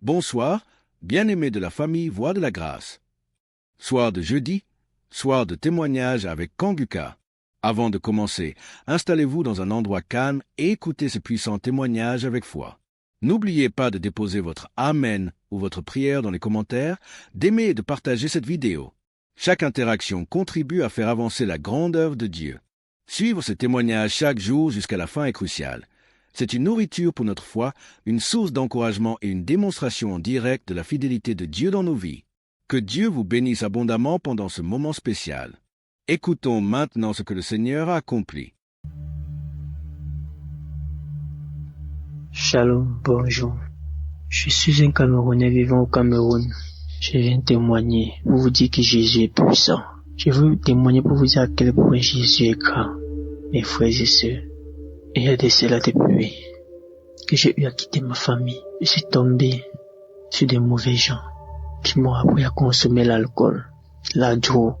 Bonsoir, bien-aimés de la famille Voix de la Grâce. Soir de jeudi, soir de témoignage avec Kanguka. Avant de commencer, installez-vous dans un endroit calme et écoutez ce puissant témoignage avec foi. N'oubliez pas de déposer votre Amen ou votre prière dans les commentaires, d'aimer et de partager cette vidéo. Chaque interaction contribue à faire avancer la grande œuvre de Dieu. Suivre ce témoignage chaque jour jusqu'à la fin est crucial. C'est une nourriture pour notre foi, une source d'encouragement et une démonstration en direct de la fidélité de Dieu dans nos vies. Que Dieu vous bénisse abondamment pendant ce moment spécial. Écoutons maintenant ce que le Seigneur a accompli. Shalom, bonjour. Je suis un Camerounais vivant au Cameroun. Je viens témoigner pour vous dire que Jésus est puissant. Je veux témoigner pour vous dire à quel point Jésus est grand. Mes frères et sœurs, il y a de cela depuis que j'ai eu à quitter ma famille. Je suis tombé sur des mauvais gens qui m'ont appris à consommer l'alcool, la drogue.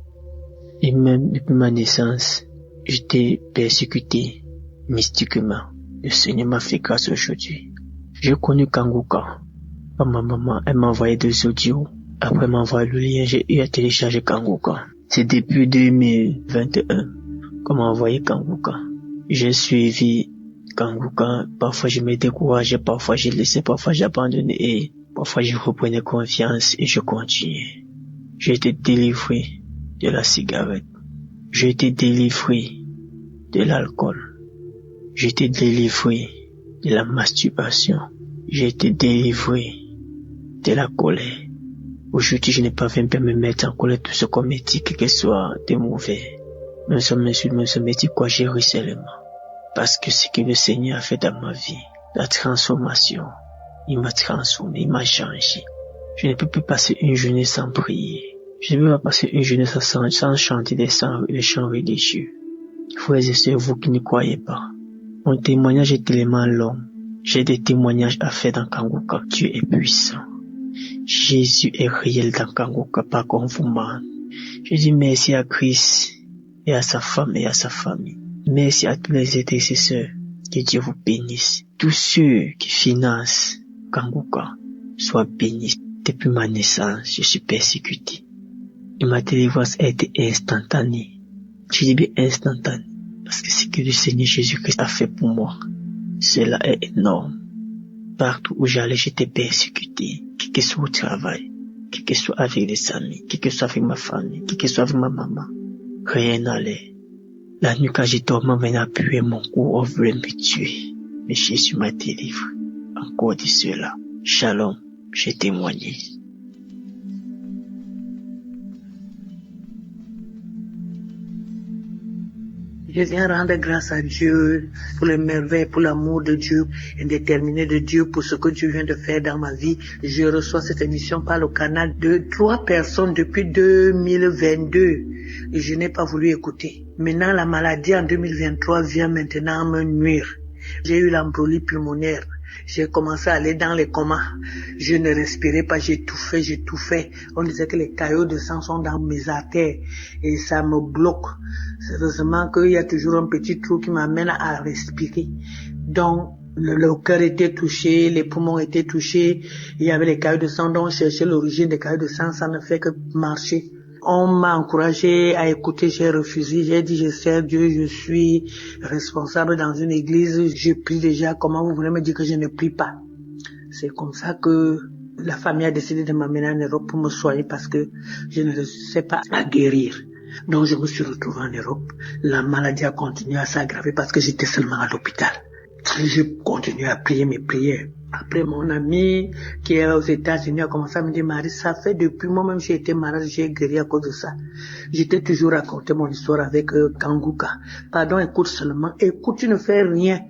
Et même depuis ma naissance, j'étais persécuté mystiquement. Le Seigneur m'a fait grâce aujourd'hui. J'ai connu Kanguka. Ma maman, elle m'a envoyé des audios. Après m'envoyer le lien, j'ai eu à télécharger Kanguka. C'est depuis 2021 qu'on m'a envoyé Kanguka. J'ai suivi Kanguka. Parfois je me décourageais, parfois je laissais, parfois j'abandonnais et parfois je reprenais confiance et je continuais. J'ai été délivré de la cigarette. J'ai été délivré de l'alcool. J'ai été délivré de la masturbation. J'ai été délivré de la colère. Aujourd'hui, je n'ai pas même me mettre en colère tout ce qu'on me dit, que ce soit de mauvais. Même ça me dit quoi gérer seulement. Parce que ce que le Seigneur a fait dans ma vie, la transformation, il m'a transformé, il m'a changé. Je ne peux plus passer une journée sans prier. Je ne peux pas passer une journée sans chanter des chants religieux. Frères et sœurs, vous qui ne croyez pas, mon témoignage est tellement long. J'ai des témoignages à faire dans Kanguka. Dieu est puissant. Jésus est réel dans Kanguka, pas comme vous ment. Je dis merci à Christ et à sa femme et à sa famille. Merci à tous les intercesseurs. Que Dieu vous bénisse. Tous ceux qui financent Kanguka soient bénis. Depuis ma naissance, je suis persécuté. Et ma délivrance a été instantanée. Je dis bien instantanée. Parce que ce que le Seigneur Jésus-Christ a fait pour moi, cela est énorme. Partout où j'allais, j'étais persécuté. Quel que soit au travail, quel que soit avec les amis, quel que soit avec ma famille, quel que soit avec ma maman. Rien n'allait. La nuit quand j'ai dormi, on venait appuyer mon cou, on voulait me tuer. Mais Jésus m'a délivré. Encore de cela. Shalom, j'ai témoigné. Je viens rendre grâce à Dieu pour les merveilles, pour l'amour de Dieu, indéterminé de Dieu, pour ce que Dieu vient de faire dans ma vie. Je reçois cette émission par le canal de 3 personnes depuis 2022 et je n'ai pas voulu écouter. Maintenant, la maladie en 2023 vient maintenant me nuire. J'ai eu l'embolie pulmonaire. J'ai commencé à aller dans les comas. Je ne respirais pas, j'étouffais. On disait que les caillots de sang sont dans mes artères et ça me bloque. Heureusement qu'il y a toujours un petit trou qui m'amène à respirer. Donc, le cœur était touché, les poumons étaient touchés, il y avait les caillots de sang, donc chercher l'origine des caillots de sang, ça ne fait que marcher. On m'a encouragé à écouter, j'ai refusé, j'ai dit je sers Dieu, je suis responsable dans une église, je prie déjà, comment vous voulez me dire que je ne prie pas? C'est comme ça que la famille a décidé de m'amener en Europe pour me soigner parce que je ne sais pas à guérir. Donc je me suis retrouvé en Europe, la maladie a continué à s'aggraver parce que j'étais seulement à l'hôpital. Je continue à prier mes prières. Après, mon ami qui est aux États-Unis a commencé à me dire, Marie, ça fait depuis moi-même j'ai été malade, j'ai guéri à cause de ça. J'étais toujours raconté mon histoire avec Kanguka. Pardon, écoute seulement. Écoute, tu ne fais rien.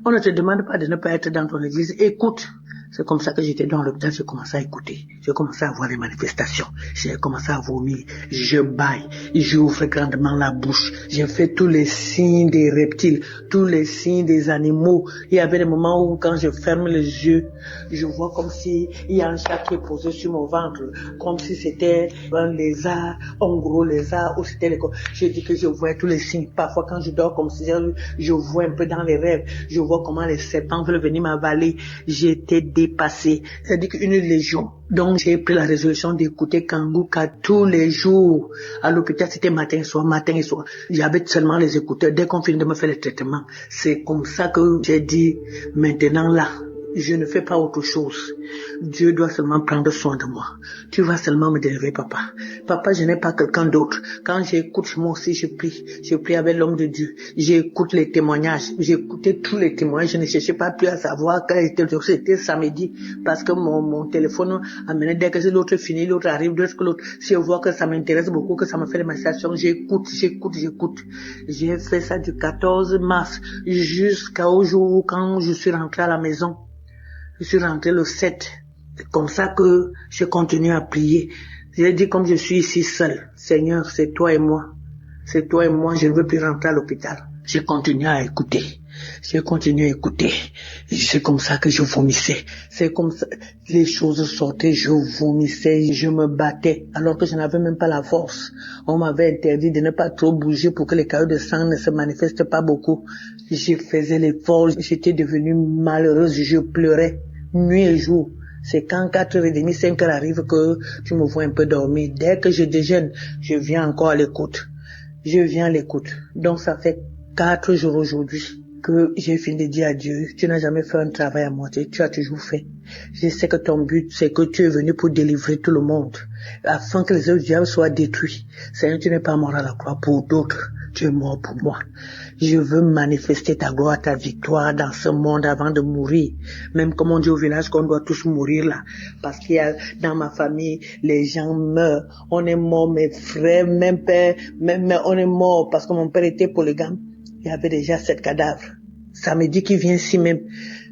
On ne te demande pas de ne pas être dans ton église. Écoute. C'est comme ça que j'étais dans l'hôpital, j'ai commencé à écouter. J'ai commencé à voir les manifestations. J'ai commencé à vomir. Je baille. J'ouvre grandement la bouche. J'ai fait tous les signes des reptiles, tous les signes des animaux. Il y avait des moments où quand je ferme les yeux, je vois comme si il y a un chat qui est posé sur mon ventre, comme si c'était un lézard, un gros lézard, ou c'était les... Je dis que je vois tous les signes. Parfois quand je dors comme si je vois un peu dans les rêves, je vois comment les serpents veulent venir m'avaler. J'étais dépassé. C'est-à-dire qu'une légion. Donc, j'ai pris la résolution d'écouter Kanguka tous les jours. À l'hôpital, c'était matin et soir. J'avais seulement les écouteurs. Dès qu'on finit de me faire le traitement, c'est comme ça que j'ai dit, maintenant là, je ne fais pas autre chose. Dieu doit seulement prendre soin de moi. Tu vas seulement me délivrer, papa. Papa, je n'ai pas quelqu'un d'autre. Quand j'écoute, moi aussi, je prie. Je prie avec l'homme de Dieu. J'écoute les témoignages. J'ai écouté tous les témoignages. Je ne cherchais pas plus à savoir quand c'était samedi. Parce que mon téléphone amenait, dès que l'autre finit, l'autre arrive, dès que l'autre, si je vois que ça m'intéresse beaucoup, que ça me fait des manifestations, j'écoute. J'ai fait ça du 14 mars jusqu'au jour où quand je suis rentré à la maison. Je suis rentré le 7. C'est comme ça que je continue à prier. J'ai dit comme je suis ici seul, Seigneur, c'est toi et moi. C'est toi et moi, je ne veux plus rentrer à l'hôpital. J'ai continué à écouter. C'est comme ça que je vomissais. C'est comme ça, les choses sortaient, je vomissais, je me battais, alors que je n'avais même pas la force. On m'avait interdit de ne pas trop bouger pour que les caillots de sang ne se manifestent pas beaucoup. Je faisais l'effort, j'étais devenue malheureuse, je pleurais, nuit et jour. C'est quand 4h30, 5h arrive que tu me vois un peu dormir. Dès que je déjeune, je viens encore à l'écoute. Donc ça fait 4 jours aujourd'hui que j'ai fini de dire à Dieu, tu n'as jamais fait un travail à moitié, tu as toujours fait. Je sais que ton but, c'est que tu es venu pour délivrer tout le monde, afin que les œuvres du diable soient détruits. Seigneur, tu n'es pas mort à la croix pour d'autres, tu es mort pour moi. Je veux manifester ta gloire, ta victoire dans ce monde avant de mourir. Même comme on dit au village qu'on doit tous mourir là. Parce qu'il y a, dans ma famille, les gens meurent. On est mort, mes frères, même père, même on est mort parce que mon père était polygame. Il y avait déjà 7 cadavres. Samedi qui vient ici même.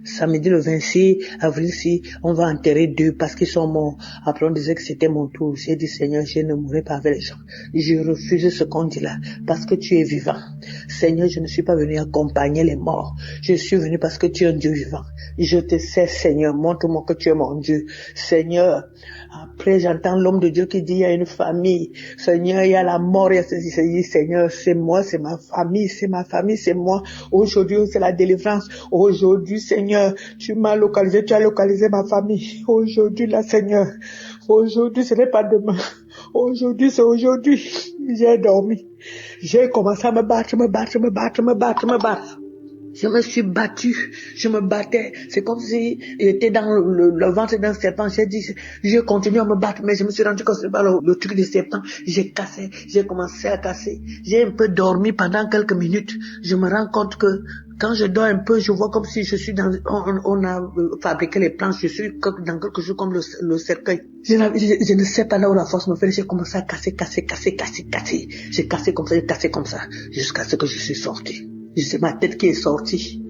Samedi le 26 avril, si on va enterrer 2 parce qu'ils sont morts. Après on disait que c'était mon tour. J'ai dit Seigneur, je ne mourrai pas avec les gens. Je refuse ce qu'on dit là parce que tu es vivant. Seigneur, je ne suis pas venu accompagner les morts. Je suis venu parce que tu es un Dieu vivant. Je te sais Seigneur, montre-moi que tu es mon Dieu. Seigneur, après j'entends l'homme de Dieu qui dit il y a une famille. Seigneur, il y a la mort, il y a ceci. Seigneur, c'est moi, c'est ma famille, c'est moi. Aujourd'hui, c'est la délivrance. Aujourd'hui, Seigneur, tu m'as localisé, tu as localisé ma famille. Aujourd'hui, là, Seigneur. Aujourd'hui, ce n'est pas demain. Aujourd'hui, c'est aujourd'hui. J'ai dormi. J'ai commencé à me battre. Je me suis battue, je me battais. C'est comme si j'étais dans le ventre d'un serpent. J'ai continué à me battre, mais je me suis rendu compte que c'est pas le truc du serpent. J'ai commencé à casser. J'ai un peu dormi pendant quelques minutes. Je me rends compte que quand je dors un peu, je vois comme si je suis on a fabriqué les planches, je suis dans quelque chose comme le cercueil. Je ne sais pas là où la force me fait, j'ai commencé à casser. J'ai cassé comme ça, jusqu'à ce que je suis sorti. C'est ma tête qui est sortie.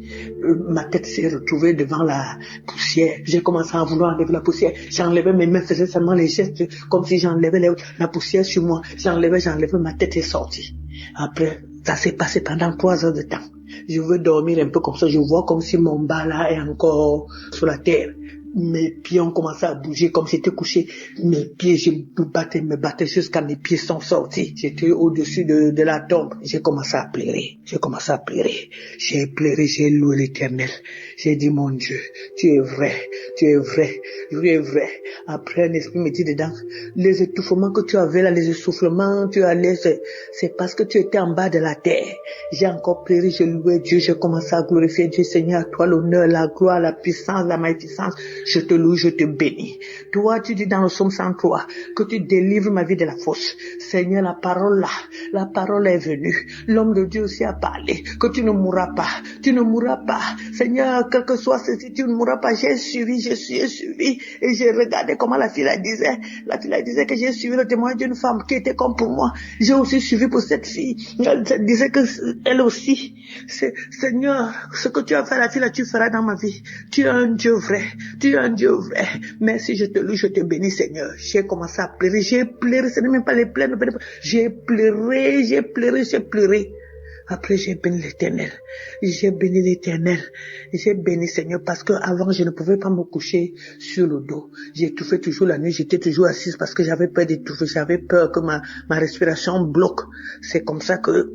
Ma tête s'est retrouvée devant la poussière. J'ai commencé à vouloir enlever la poussière. J'enlevais mes mains, faisais seulement les gestes comme si j'enlevais la poussière sur moi. J'enlevais, ma tête est sortie. Après, ça s'est passé pendant 3 heures de temps. Je veux dormir un peu comme ça. Je vois comme si mon bas là est encore sur la terre. Mes pieds ont commencé à bouger comme si j'étais couché. Mes pieds, je me battais jusqu'à mes pieds sont sortis. J'étais au-dessus de la tombe. J'ai commencé à pleurer. J'ai pleuré, j'ai loué l'Éternel. J'ai dit, mon Dieu, tu es vrai. Après, un esprit me dit dedans, les étouffements que tu avais là, les essoufflements, c'est parce que tu étais en bas de la terre. J'ai encore pleuré, j'ai loué Dieu, j'ai commencé à glorifier Dieu. Seigneur, à toi l'honneur, la gloire, la puissance, la magnificence. Je te loue, je te bénis. Toi, tu dis dans le psaume 103 que tu délivres ma vie de la fosse. Seigneur, la parole est venue. L'homme de Dieu aussi a parlé que tu ne mourras pas. Seigneur, quel que soit ceci, tu ne mourras pas. J'ai suivi et j'ai regardé comment la fille disait. La fille disait que j'ai suivi le témoignage d'une femme qui était comme pour moi. J'ai aussi suivi pour cette fille. Elle disait que elle aussi. Seigneur, ce que tu as fait à la fille là, tu feras dans ma vie. Tu es un Dieu vrai. Merci, je te loue, je te bénis, Seigneur. J'ai commencé à pleurer. J'ai pleuré, ce n'est même pas les pleurs. J'ai pleuré. Après, j'ai béni l'Éternel. J'ai béni, Seigneur, parce que avant je ne pouvais pas me coucher sur le dos. J'étouffais toujours la nuit, j'étais toujours assise parce que j'avais peur d'étouffer. J'avais peur que ma respiration bloque. C'est comme ça que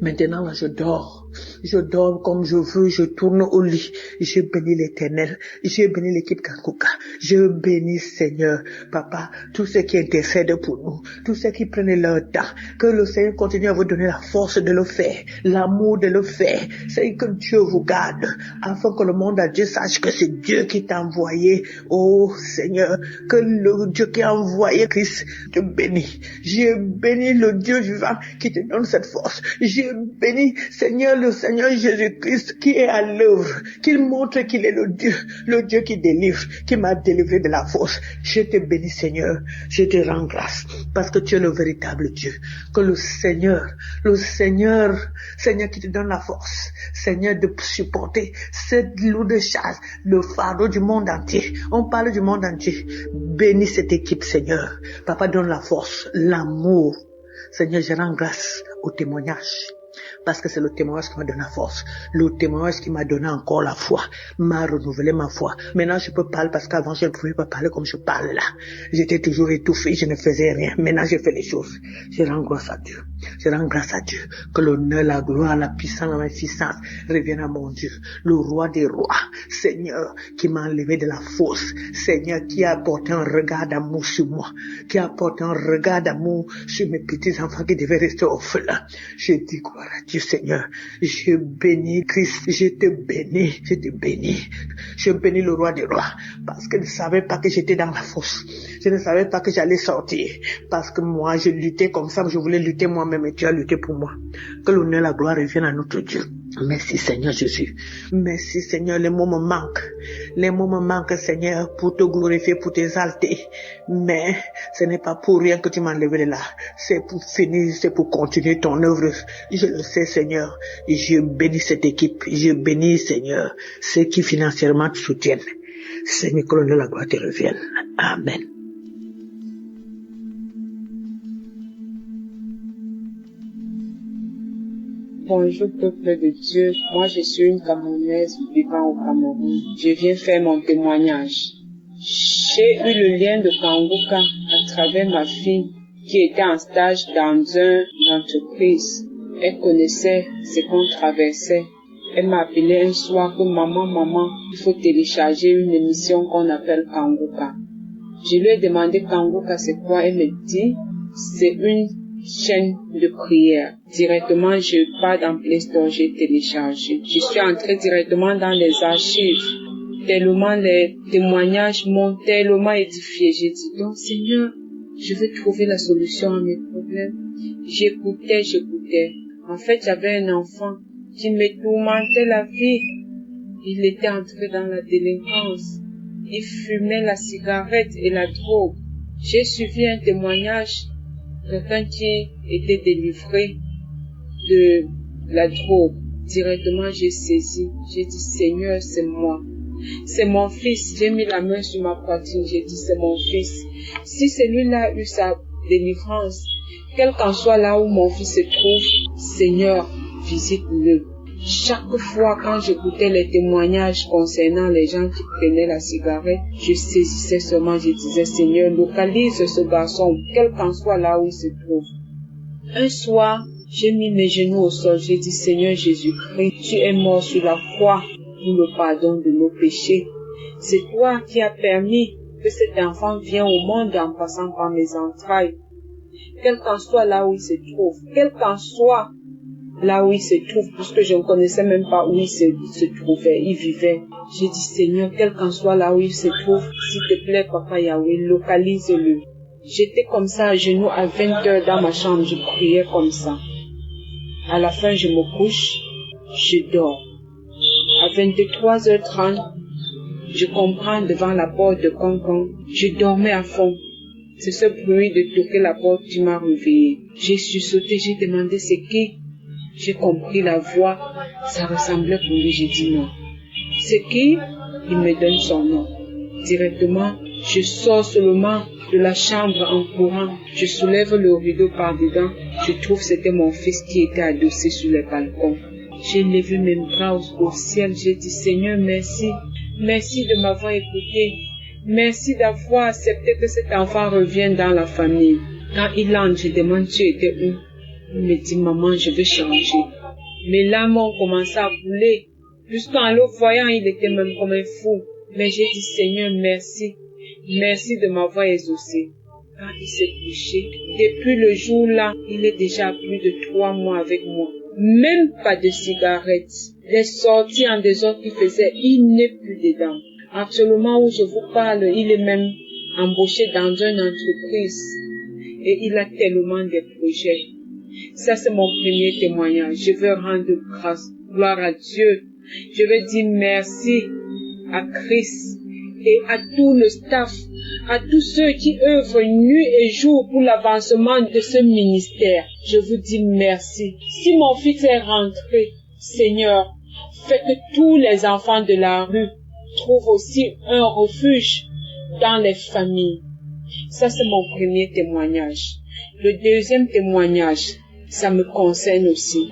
maintenant, là, je dors. Je dors comme je veux, je tourne au lit. Je bénis l'Éternel. Je bénis l'équipe Kankuka. Je bénis Seigneur, Papa, tous ceux qui intercèdent pour nous, tous ceux qui prennent leur temps. Que le Seigneur continue à vous donner la force de le faire, l'amour de le faire. C'est que Dieu vous garde, afin que le monde entier sache que c'est Dieu qui t'a envoyé. Oh Seigneur, que le Dieu qui a envoyé Christ te bénit. Je bénis le Dieu vivant qui te donne cette force. Je bénis Seigneur, le Seigneur Jésus-Christ qui est à l'œuvre, qu'il montre qu'il est le Dieu qui délivre, qui m'a délivré de la force. Je te bénis Seigneur, je te rends grâce parce que tu es le véritable Dieu. Que le Seigneur qui te donne la force, Seigneur, de supporter cette lourde charge, le fardeau du monde entier. On parle du monde entier. Bénis cette équipe Seigneur. Papa, donne la force, l'amour. Seigneur, je rends grâce au témoignage. Parce que c'est le témoignage qui m'a donné la force, le témoignage qui m'a donné encore la foi, m'a renouvelé ma foi. Maintenant je peux parler parce qu'avant je ne pouvais pas parler comme je parle là. J'étais toujours étouffé, je ne faisais rien. Maintenant je fais les choses. Je rends grâce à Dieu. Je rends grâce à Dieu. Que l'honneur, la gloire, la puissance, la magnificence reviennent à mon Dieu. Le roi des rois, Seigneur, qui m'a enlevé de la fosse. Seigneur, qui a apporté un regard d'amour sur moi. Qui a apporté un regard d'amour sur mes petits enfants qui devaient rester orphelins. Je dis gloire à Dieu Seigneur. Je bénis Christ. Je te bénis. Je te bénis. Je bénis le roi des rois. Parce que je ne savais pas que j'étais dans la fosse. Je ne savais pas que j'allais sortir. Parce que moi, je luttais comme ça. Je voulais lutter moi-même et tu as lutté pour moi. Que l'honneur et la gloire reviennent à notre Dieu. Merci Seigneur Jésus. Merci Seigneur. Les mots me manquent. Les mots me manquent Seigneur pour te glorifier, pour t'exalter. Mais ce n'est pas pour rien que tu m'as enlevé de là. C'est pour finir, c'est pour continuer ton œuvre. Je le sais Seigneur. Je bénis cette équipe. Je bénis Seigneur ceux qui financièrement te soutiennent. Seigneur, que l'honneur et la gloire te reviennent. Amen. Bonjour peuple de Dieu, moi je suis une Camerounaise vivant au Cameroun. Je viens faire mon témoignage. J'ai eu le lien de Kanguka à travers ma fille qui était en stage dans une entreprise. Elle connaissait ce qu'on traversait. Elle m'a appelé un soir que maman, il faut télécharger une émission qu'on appelle Kanguka. Je lui ai demandé Kanguka c'est quoi, elle me dit c'est une chaîne de prière. Directement, je pars dans Play Store, j'ai téléchargé. Je suis entrée directement dans les archives. Tellement les témoignages m'ont tellement édifié. J'ai dit, donc Seigneur, je veux trouver la solution à mes problèmes. J'écoutais. En fait, j'avais un enfant qui me tourmentait la vie. Il était entré dans la délinquance. Il fumait la cigarette et la drogue. J'ai suivi un témoignage. Quelqu'un qui était délivré de la drogue. Directement, j'ai saisi. J'ai dit, Seigneur, c'est moi. C'est mon fils. J'ai mis la main sur ma poitrine. J'ai dit, c'est mon fils. Si celui-là a eu sa délivrance, quel qu'en soit là où mon fils se trouve, Seigneur, visite-le. Chaque fois quand j'écoutais les témoignages concernant les gens qui prenaient la cigarette, je saisissais seulement, je disais, Seigneur, localise ce garçon, quel qu'en soit là où il se trouve. Un soir, j'ai mis mes genoux au sol, j'ai dit, Seigneur Jésus-Christ, tu es mort sur la croix pour le pardon de nos péchés. C'est toi qui as permis que cet enfant vienne au monde en passant par mes entrailles. Quel qu'en soit là où il se trouve, quel qu'en soit là où il se trouve, puisque je ne connaissais même pas où il se trouvait, il vivait. J'ai dit, Seigneur, quel qu'en soit là où il se trouve, s'il te plaît, Papa Yahweh, localise-le. J'étais comme ça, à genoux, à 20 heures dans ma chambre, je priais comme ça. À la fin, je me couche, je dors. À 23h30, je comprends devant la porte de Cancan, je dormais à fond. C'est ce bruit de toquer la porte qui m'a réveillé. J'ai sursauté, j'ai demandé c'est qui? J'ai compris la voix, ça ressemblait pour lui, j'ai dit non. C'est qui? Il me donne son nom. Directement, je sors seulement de la chambre en courant. Je soulève le rideau par dedans. Je trouve que c'était mon fils qui était adossé sur le balcon. J'ai levé mes bras au ciel. J'ai dit Seigneur, merci. Merci de m'avoir écouté. Merci d'avoir accepté que cet enfant revienne dans la famille. Quand il entre, je demande tu étais où? Il me dit maman, je veux changer. Mes larmes ont commencé à couler. Jusqu'en le voyant, il était même comme un fou. Mais j'ai dit, Seigneur, merci. Merci de m'avoir exaucé. Quand il s'est couché, depuis le jour-là, il est déjà à plus de 3 mois avec moi. Même pas de cigarettes. Les sorties en désordre qu'il faisait, il n'est plus dedans. Actuellement où je vous parle, il est même embauché dans une entreprise. Et il a tellement de projets. Ça, c'est mon premier témoignage. Je veux rendre grâce, gloire à Dieu. Je veux dire merci à Christ et à tout le staff, à tous ceux qui œuvrent nuit et jour pour l'avancement de ce ministère. Je vous dis merci. Si mon fils est rentré, Seigneur, fais que tous les enfants de la rue trouvent aussi un refuge dans les familles. Ça, c'est mon premier témoignage. Le deuxième témoignage, ça me concerne aussi.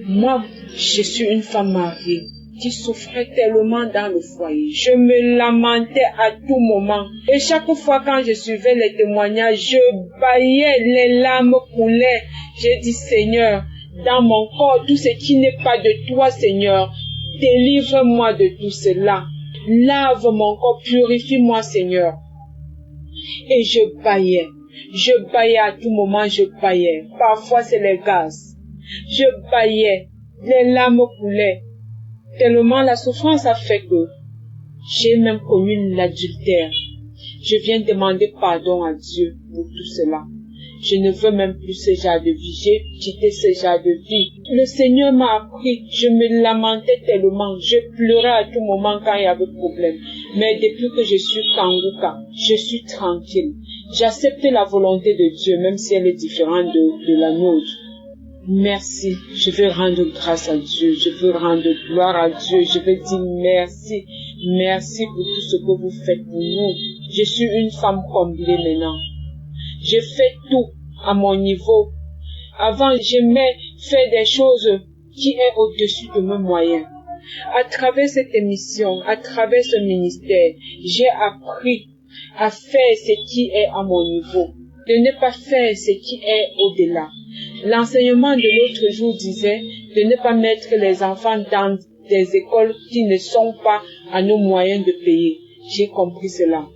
Moi, je suis une femme mariée qui souffrait tellement dans le foyer. Je me lamentais à tout moment. Et chaque fois quand je suivais les témoignages, je bâillais, les larmes coulaient. J'ai dit, Seigneur, dans mon corps, tout ce qui n'est pas de toi, Seigneur, délivre-moi de tout cela. Lave mon corps, purifie-moi, Seigneur. Et je bâillais. Je bâillais à tout moment, je bâillais. Parfois, c'est les gaz. Je bâillais. Les larmes coulaient. Tellement la souffrance a fait que j'ai même commis l'adultère. Je viens demander pardon à Dieu pour tout cela. Je ne veux même plus ce genre de vie. J'ai quitté ce genre de vie. Le Seigneur m'a appris. Je me lamentais tellement. Je pleurais à tout moment quand il y avait problème. Mais depuis que je suis Kanguka, je suis tranquille. J'accepte la volonté de Dieu, même si elle est différente de la nôtre. Merci. Je veux rendre grâce à Dieu. Je veux rendre gloire à Dieu. Je veux dire merci. Merci pour tout ce que vous faites pour nous. Je suis une femme comblée maintenant. Je fais tout à mon niveau. Avant, j'aimais faire des choses qui est au-dessus de mes moyens. À travers cette émission, à travers ce ministère, j'ai appris à faire ce qui est à mon niveau, de ne pas faire ce qui est au-delà. L'enseignement de l'autre jour disait de ne pas mettre les enfants dans des écoles qui ne sont pas à nos moyens de payer. J'ai compris cela.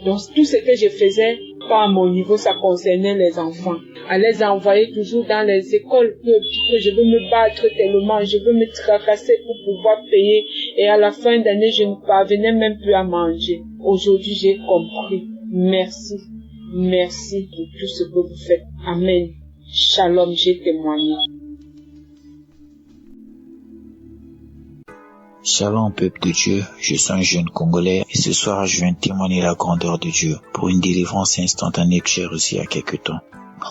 Donc tout ce que je faisais, pas à mon niveau, ça concernait les enfants. À les envoyer toujours dans les écoles que je veux me battre tellement, je veux me tracasser pour pouvoir payer. Et à la fin d'année, je ne parvenais même plus à manger. Aujourd'hui, j'ai compris. Merci. Merci pour tout ce que vous faites. Amen. Shalom, j'ai témoigné. Shalom peuple de Dieu, je suis un jeune Congolais et ce soir je viens témoigner la grandeur de Dieu pour une délivrance instantanée que j'ai reçue il y a quelque temps.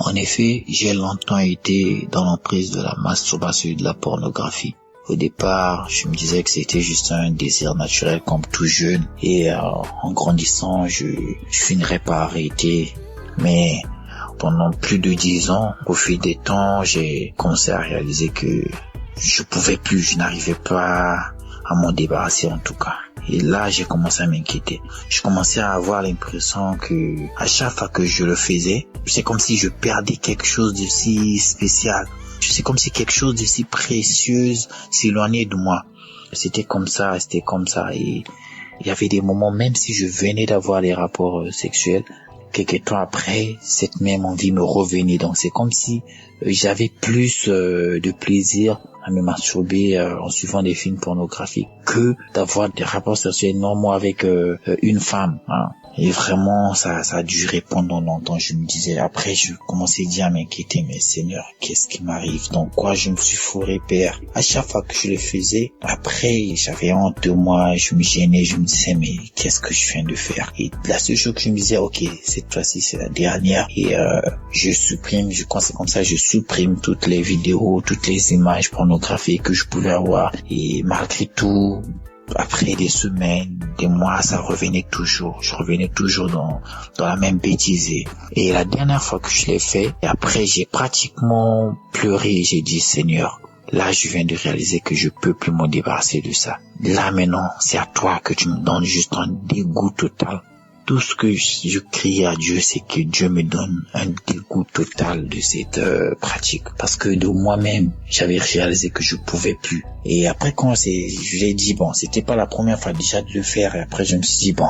En effet, j'ai longtemps été dans l'emprise de la masturbation et de la pornographie. Au départ, je me disais que c'était juste un désir naturel comme tout jeune et en grandissant, je finirais par arrêter. Mais pendant plus de 10 ans, au fil des temps, j'ai commencé à réaliser que je pouvais plus, je n'arrivais pas à m'en débarrasser en tout cas. Et là, j'ai commencé à m'inquiéter. Je commençais à avoir l'impression que à chaque fois que je le faisais, c'est comme si je perdais quelque chose de si spécial. C'est comme si quelque chose de si précieux s'éloignait de moi. C'était comme ça. Et il y avait des moments, même si je venais d'avoir des rapports sexuels, quelques temps après, cette même envie me revenait. Donc c'est comme si j'avais plus de plaisir à me masturber en suivant des films pornographiques que d'avoir des rapports sexuels normaux avec une femme. Hein. Et vraiment, ça a duré pendant longtemps. Je me disais, après, je commençais déjà à m'inquiéter, mais Seigneur, qu'est-ce qui m'arrive? Dans quoi je me suis fourré, Père? À chaque fois que je le faisais, après, j'avais honte de moi, je me gênais, je me disais, mais qu'est-ce que je viens de faire? Et la seule chose que je me disais, ok, cette fois-ci, c'est la dernière. Et je supprime toutes les vidéos, toutes les images pornographiques que je pouvais avoir. Et malgré tout, après des semaines, des mois, ça revenait toujours. Je revenais toujours dans la même bêtise. Et la dernière fois que je l'ai fait, et après j'ai pratiquement pleuré. J'ai dit, Seigneur, là je viens de réaliser que je peux plus m'en débarrasser de ça. Là maintenant, c'est à toi que tu me donnes juste un dégoût total tout ce que je criais à Dieu, c'est que Dieu me donne un dégoût total de cette pratique. Parce que de moi-même, j'avais réalisé que je pouvais plus. Et après, je l'ai dit, bon, c'était pas la première fois déjà de le faire. Et après, je me suis dit, bon,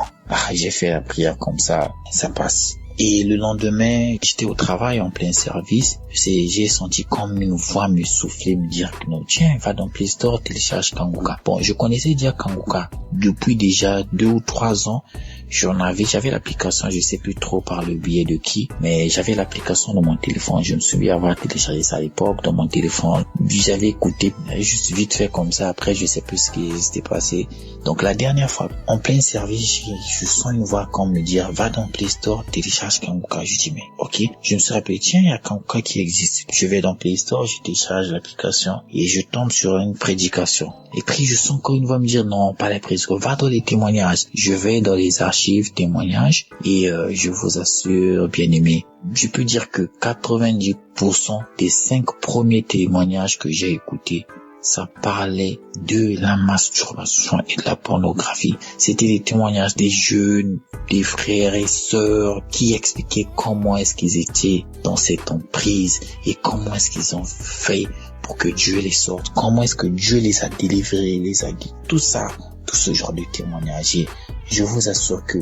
j'ai fait la prière comme ça passe. Et le lendemain, j'étais au travail en plein service. J'ai senti comme une voix me souffler, me dire que non, tiens, va dans Play Store, télécharge Kanguka. Bon, je connaissais déjà Kanguka depuis déjà 2 ou 3 ans. J'avais l'application, je sais plus trop par le biais de qui, mais j'avais l'application dans mon téléphone. Je me souviens avoir téléchargé ça à l'époque dans mon téléphone. J'avais écouté juste vite fait comme ça. Après, je sais plus ce qui s'était passé. Donc la dernière fois, en plein service, je sens une voix comme me dire, va dans Play Store, télécharge Kanguka. Je dis, mais ok. Je me suis rappelé, tiens, il y a Kanguka qui existe. Je vais dans Play Store, je télécharge l'application et je tombe sur une prédication. Et puis je sens encore une voix me dire, non, pas la prédication, va dans les témoignages. Je vais dans les archives témoignages et je vous assure, bien aimé, je peux dire que 90% des 5 premiers témoignages que j'ai écoutés, ça parlait de la masturbation et de la pornographie. C'était des témoignages des jeunes, des frères et sœurs qui expliquaient comment est-ce qu'ils étaient dans cette emprise et comment est-ce qu'ils ont fait pour que Dieu les sorte, comment est-ce que Dieu les a délivrés, les a guidés, tout ça, tout ce genre de témoignages. Et je vous assure que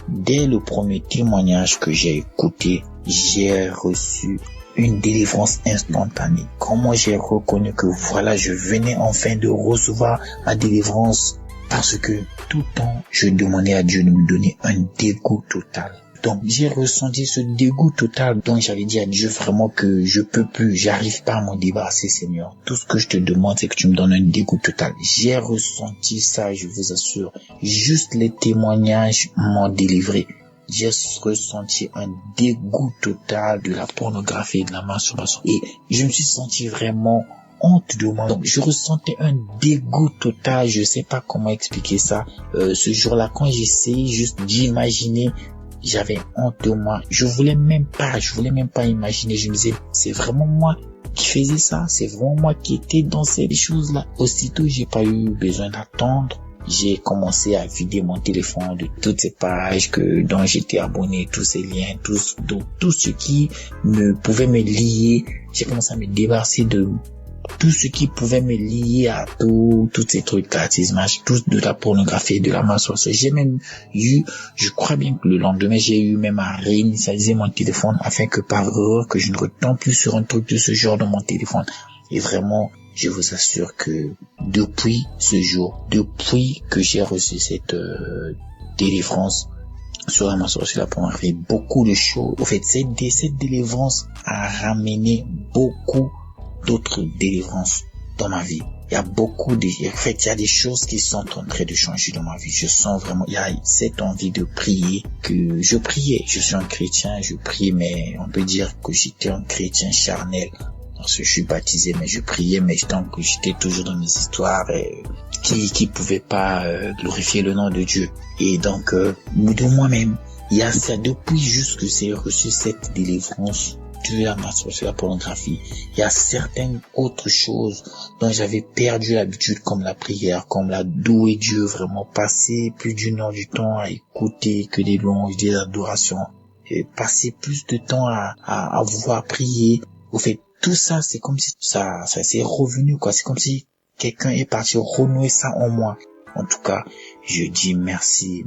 dès le premier témoignage que j'ai écouté, j'ai reçu une délivrance instantanée. Comment j'ai reconnu que voilà, je venais enfin de recevoir ma délivrance, parce que tout le temps, je demandais à Dieu de me donner un dégoût total. Donc, j'ai ressenti ce dégoût total. Donc, j'avais dit à Dieu vraiment que je peux plus, j'arrive pas à m'en débarrasser, Seigneur. Tout ce que je te demande, c'est que tu me donnes un dégoût total. J'ai ressenti ça, je vous assure. Juste les témoignages m'ont délivré. J'ai ressenti un dégoût total de la pornographie et de la masturbation. Et je me suis senti vraiment honte de moi. Donc, je ressentais un dégoût total. Je sais pas comment expliquer ça. Ce jour-là, quand j'essayais juste d'imaginer, j'avais honte de moi. Je voulais même pas imaginer. Je me disais, c'est vraiment moi qui faisais ça. C'est vraiment moi qui étais dans ces choses-là. Aussitôt, j'ai pas eu besoin d'attendre. J'ai commencé à vider mon téléphone de toutes ces pages dont j'étais abonné, tous ces liens, tout ce qui pouvait me lier. J'ai commencé à me débarrasser de tout ce qui pouvait me lier à tous ces trucs là, ces images, tous de la pornographie, de la masturbation. J'ai même eu, je crois bien que le lendemain, j'ai eu même à réinitialiser mon téléphone afin que par erreur, que je ne retombe plus sur un truc de ce genre dans mon téléphone. Et vraiment, je vous assure que depuis ce jour, depuis que j'ai reçu cette délivrance sur la masturbation, sur la pornographie, beaucoup de choses. En fait, cette délivrance a ramené beaucoup d'autres délivrances dans ma vie. Il y a il y a des choses qui sont en train de changer dans ma vie. Je sens vraiment, il y a cette envie de prier que je priais. Je suis un chrétien, je prie, mais on peut dire que j'étais un chrétien charnel. Parce que je suis baptisé, mais je priais, mais j'étais toujours dans mes histoires qui pouvaient pas glorifier le nom de Dieu. Et donc, de moi-même, il y a ça depuis juste que j'ai reçu cette délivrance de la masturbation, la pornographie. Il y a certaines autres choses dont j'avais perdu l'habitude, comme la prière, comme la louer Dieu, vraiment passer plus d'une heure du temps à écouter que des louanges, des adorations, et passer plus de temps à vouloir prier. Au fait, tout ça, c'est comme si ça s'est revenu, quoi. C'est comme si quelqu'un est parti renouer ça en moi. En tout cas, je dis merci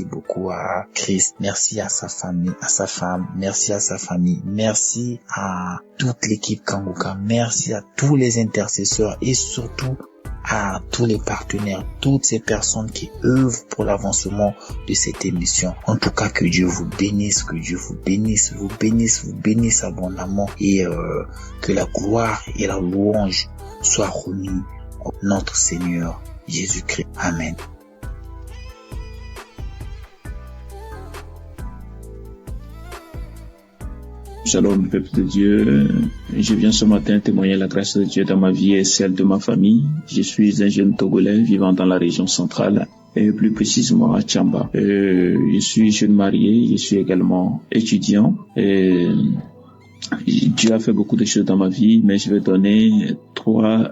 beaucoup à Christ. Merci à sa famille, à sa femme. Merci à sa famille. Merci à toute l'équipe Kanguka. Merci à tous les intercesseurs et surtout à tous les partenaires, toutes ces personnes qui œuvrent pour l'avancement de cette émission. En tout cas, que Dieu vous bénisse, que Dieu vous bénisse, vous bénisse abondamment et que la gloire et la louange soient remises à notre Seigneur Jésus-Christ. Amen. Shalom, peuple de Dieu. Je viens ce matin témoigner la grâce de Dieu dans ma vie et celle de ma famille. Je suis un jeune Togolais vivant dans la région centrale et plus précisément à Tchamba. Je suis jeune marié, je suis également étudiant. Et Dieu a fait beaucoup de choses dans ma vie, mais je vais donner trois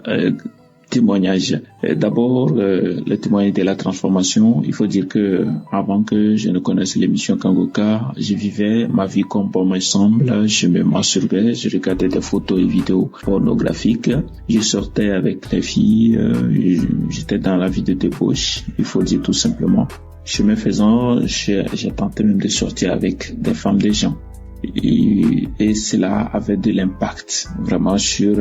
témoignages. D'abord, le témoignage de la transformation. Il faut dire que avant que je ne connaisse l'émission Kangoka, je vivais ma vie comme bon me semble. Je me masturbais, je regardais des photos et vidéos pornographiques. Je sortais avec les filles, j'étais dans la vie de débauche, il faut dire tout simplement. Chemin faisant, j'ai tenté même de sortir avec des femmes des gens. Et cela avait de l'impact vraiment sur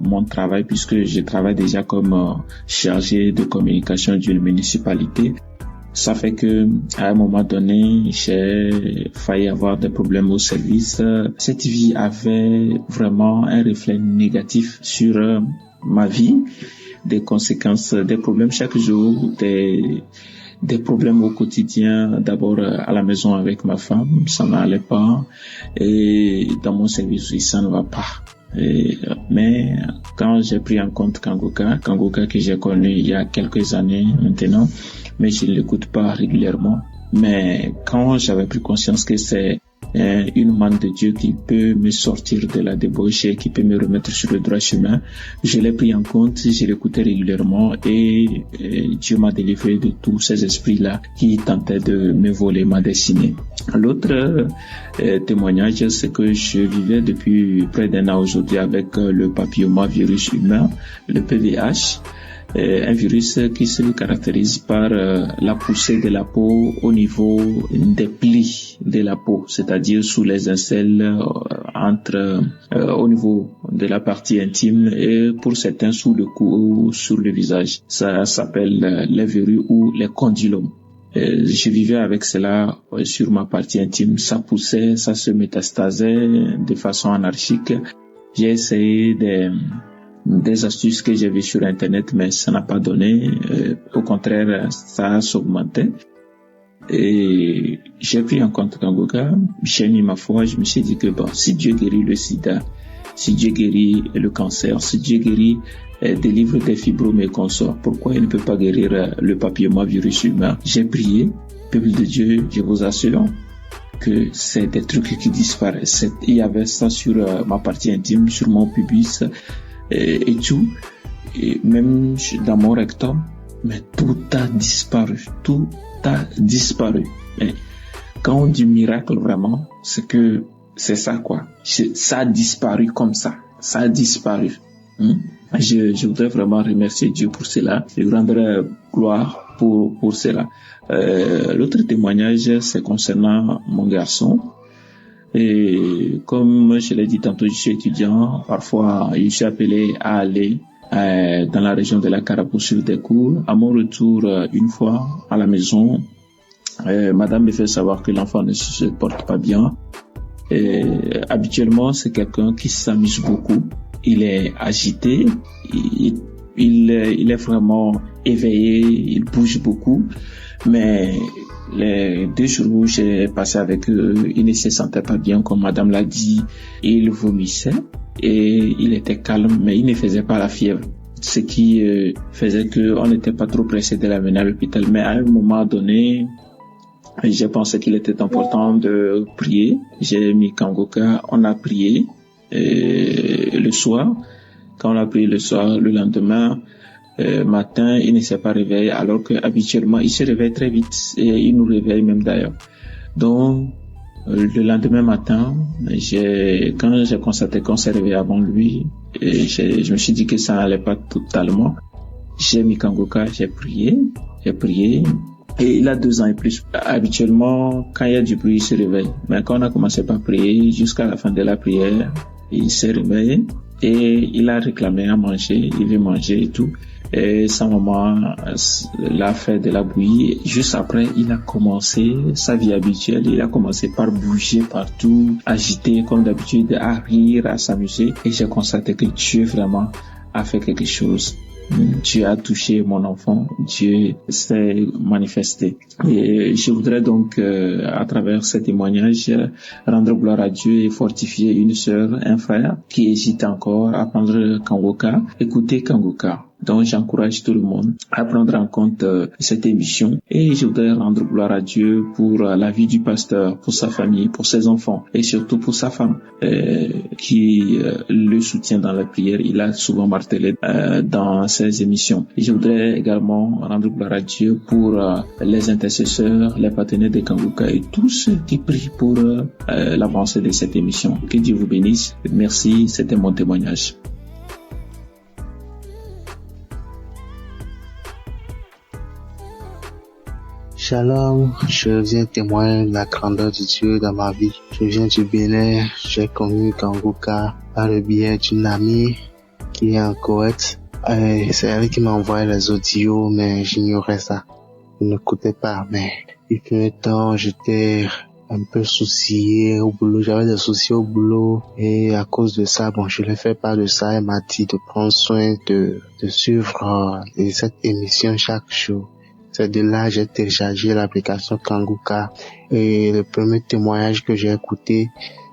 mon travail, puisque je travaille déjà comme chargé de communication d'une municipalité. Ça fait que à un moment donné, j'ai failli avoir des problèmes au service. Cette vie avait vraiment un reflet négatif sur ma vie, des conséquences, des problèmes chaque jour, des problèmes au quotidien, d'abord à la maison avec ma femme, ça n'allait pas, et dans mon service aussi, ça ne va pas. Mais quand j'ai pris en compte Kangoka que j'ai connu il y a quelques années maintenant, mais je ne l'écoute pas régulièrement, mais quand j'avais pris conscience que c'est une main de Dieu qui peut me sortir de la débauche et qui peut me remettre sur le droit chemin, je l'ai pris en compte, je l'écoutais régulièrement et Dieu m'a délivré de tous ces esprits-là qui tentaient de me voler ma destinée. L'autre témoignage, c'est que je vivais depuis près d'un an aujourd'hui avec le papillomavirus humain, le PVH. Un virus qui se caractérise par la poussée de la peau au niveau des plis de la peau, c'est-à-dire sous les aisselles, au niveau de la partie intime et pour certains sous le cou ou sur le visage. Ça s'appelle les verrues ou les condylomes. Je vivais avec cela sur ma partie intime, ça poussait, ça se métastasait de façon anarchique. J'ai essayé des astuces que j'ai vues sur Internet, mais ça n'a pas donné. Au contraire, ça s'augmentait. Et j'ai pris en compte Kangoka, j'ai mis ma foi, je me suis dit que si Dieu guérit le sida, si Dieu guérit le cancer, si Dieu guérit des livres des fibromes et consorts, pourquoi il ne peut pas guérir le papillomavirus humain? J'ai prié, peuple de Dieu, je vous assure que c'est des trucs qui disparaissent. Il y avait ça sur ma partie intime, sur mon pubis, et tout, et même dans mon rectum, mais tout a disparu, Mais quand on dit miracle vraiment, c'est que c'est ça quoi, ça a disparu comme ça a disparu. Je voudrais vraiment remercier Dieu pour cela, je lui rendrai gloire pour cela. L'autre témoignage, c'est concernant mon garçon. Et comme je l'ai dit tantôt, je suis étudiant. Parfois, je suis appelé à aller dans la région de la Carapo sur des cours. À mon retour, une fois à la maison, madame me fait savoir que l'enfant ne se porte pas bien. Et habituellement, c'est quelqu'un qui s'amuse beaucoup. Il est agité, il est vraiment éveillé, il bouge beaucoup. Mais les 2 jours où j'ai passé avec eux, il ne se sentait pas bien, comme madame l'a dit. Il vomissait et il était calme, mais il ne faisait pas la fièvre. Ce qui faisait qu'on n'était pas trop pressé de l'amener à l'hôpital. Mais à un moment donné, j'ai pensé qu'il était important de prier. J'ai mis Kangoka, on a prié le soir. Quand on a prié le soir, le lendemain, matin, il ne s'est pas réveillé, alors que habituellement il se réveille très vite et il nous réveille même d'ailleurs. Donc le lendemain matin, quand j'ai constaté qu'on s'est réveillé avant lui, je me suis dit que ça n'allait pas totalement. J'ai mis Kangoka, j'ai prié, et il a 2 ans et plus. Habituellement, quand il y a du bruit, il se réveille. Mais quand on a commencé par prier, jusqu'à la fin de la prière, il s'est réveillé et il a réclamé à manger, il veut manger et tout. Et sa maman l'a fait de la bouillie. Juste après, il a commencé sa vie habituelle. Il a commencé par bouger partout, agiter comme d'habitude, à rire, à s'amuser. Et j'ai constaté que Dieu vraiment a fait quelque chose. Dieu a touché mon enfant. Dieu s'est manifesté. Et je voudrais donc, à travers ce témoignage, rendre gloire à Dieu et fortifier une sœur, un frère qui hésite encore à prendre Kangoka. Écoutez Kangoka. Donc, j'encourage tout le monde à prendre en compte cette émission et je voudrais rendre gloire à Dieu pour la vie du pasteur, pour sa famille, pour ses enfants et surtout pour sa femme qui le soutient dans la prière. Il a souvent martelé dans ses émissions. Et je voudrais également rendre gloire à Dieu pour les intercesseurs, les partenaires de Kanguka et tous ceux qui prient pour l'avancée de cette émission. Que Dieu vous bénisse. Merci, c'était mon témoignage. Shalom, je viens témoigner de la grandeur de Dieu dans ma vie. Je viens du Bénin, j'ai connu Kanguka par le biais d'une amie qui est en Koweït. C'est elle qui m'a envoyé les audios, mais j'ignorais ça. Je n'écoutais pas, mais depuis un temps, j'étais un peu soucié au boulot. J'avais des soucis au boulot et à cause de ça, je l'ai fait part de ça. Elle m'a dit de prendre soin de suivre cette émission chaque jour. C'est de là j'ai téléchargé l'application Kanguka et le premier témoignage que j'ai écouté,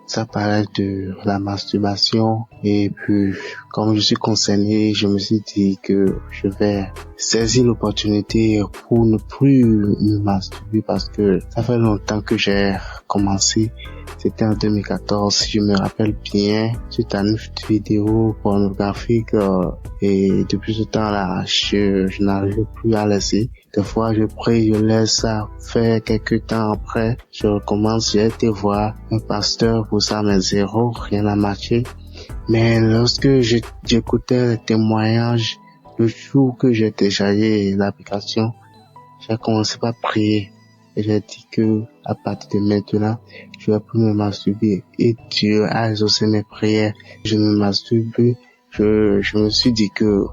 ça parlait de la masturbation et puis comme je suis concerné, je me suis dit que je vais saisir l'opportunité pour ne plus me masturber parce que ça fait longtemps que j'ai commencé. C'était en 2014, je me rappelle bien, suite à une vidéo pornographique et depuis ce temps-là, je n'arrive plus à laisser. Des fois, je prie, je laisse ça faire quelques temps après, je recommence, j'ai été voir un pasteur pour ça, mais zéro, rien n'a marché. Mais lorsque j'écoutais les témoignages, le jour que j'ai téléchargé l'application, j'ai commencé par prier. Et j'ai dit que, à partir de maintenant, je vais plus me masturber. Et Dieu a exaucé mes prières. Je ne me masturbe plus. Je me suis dit que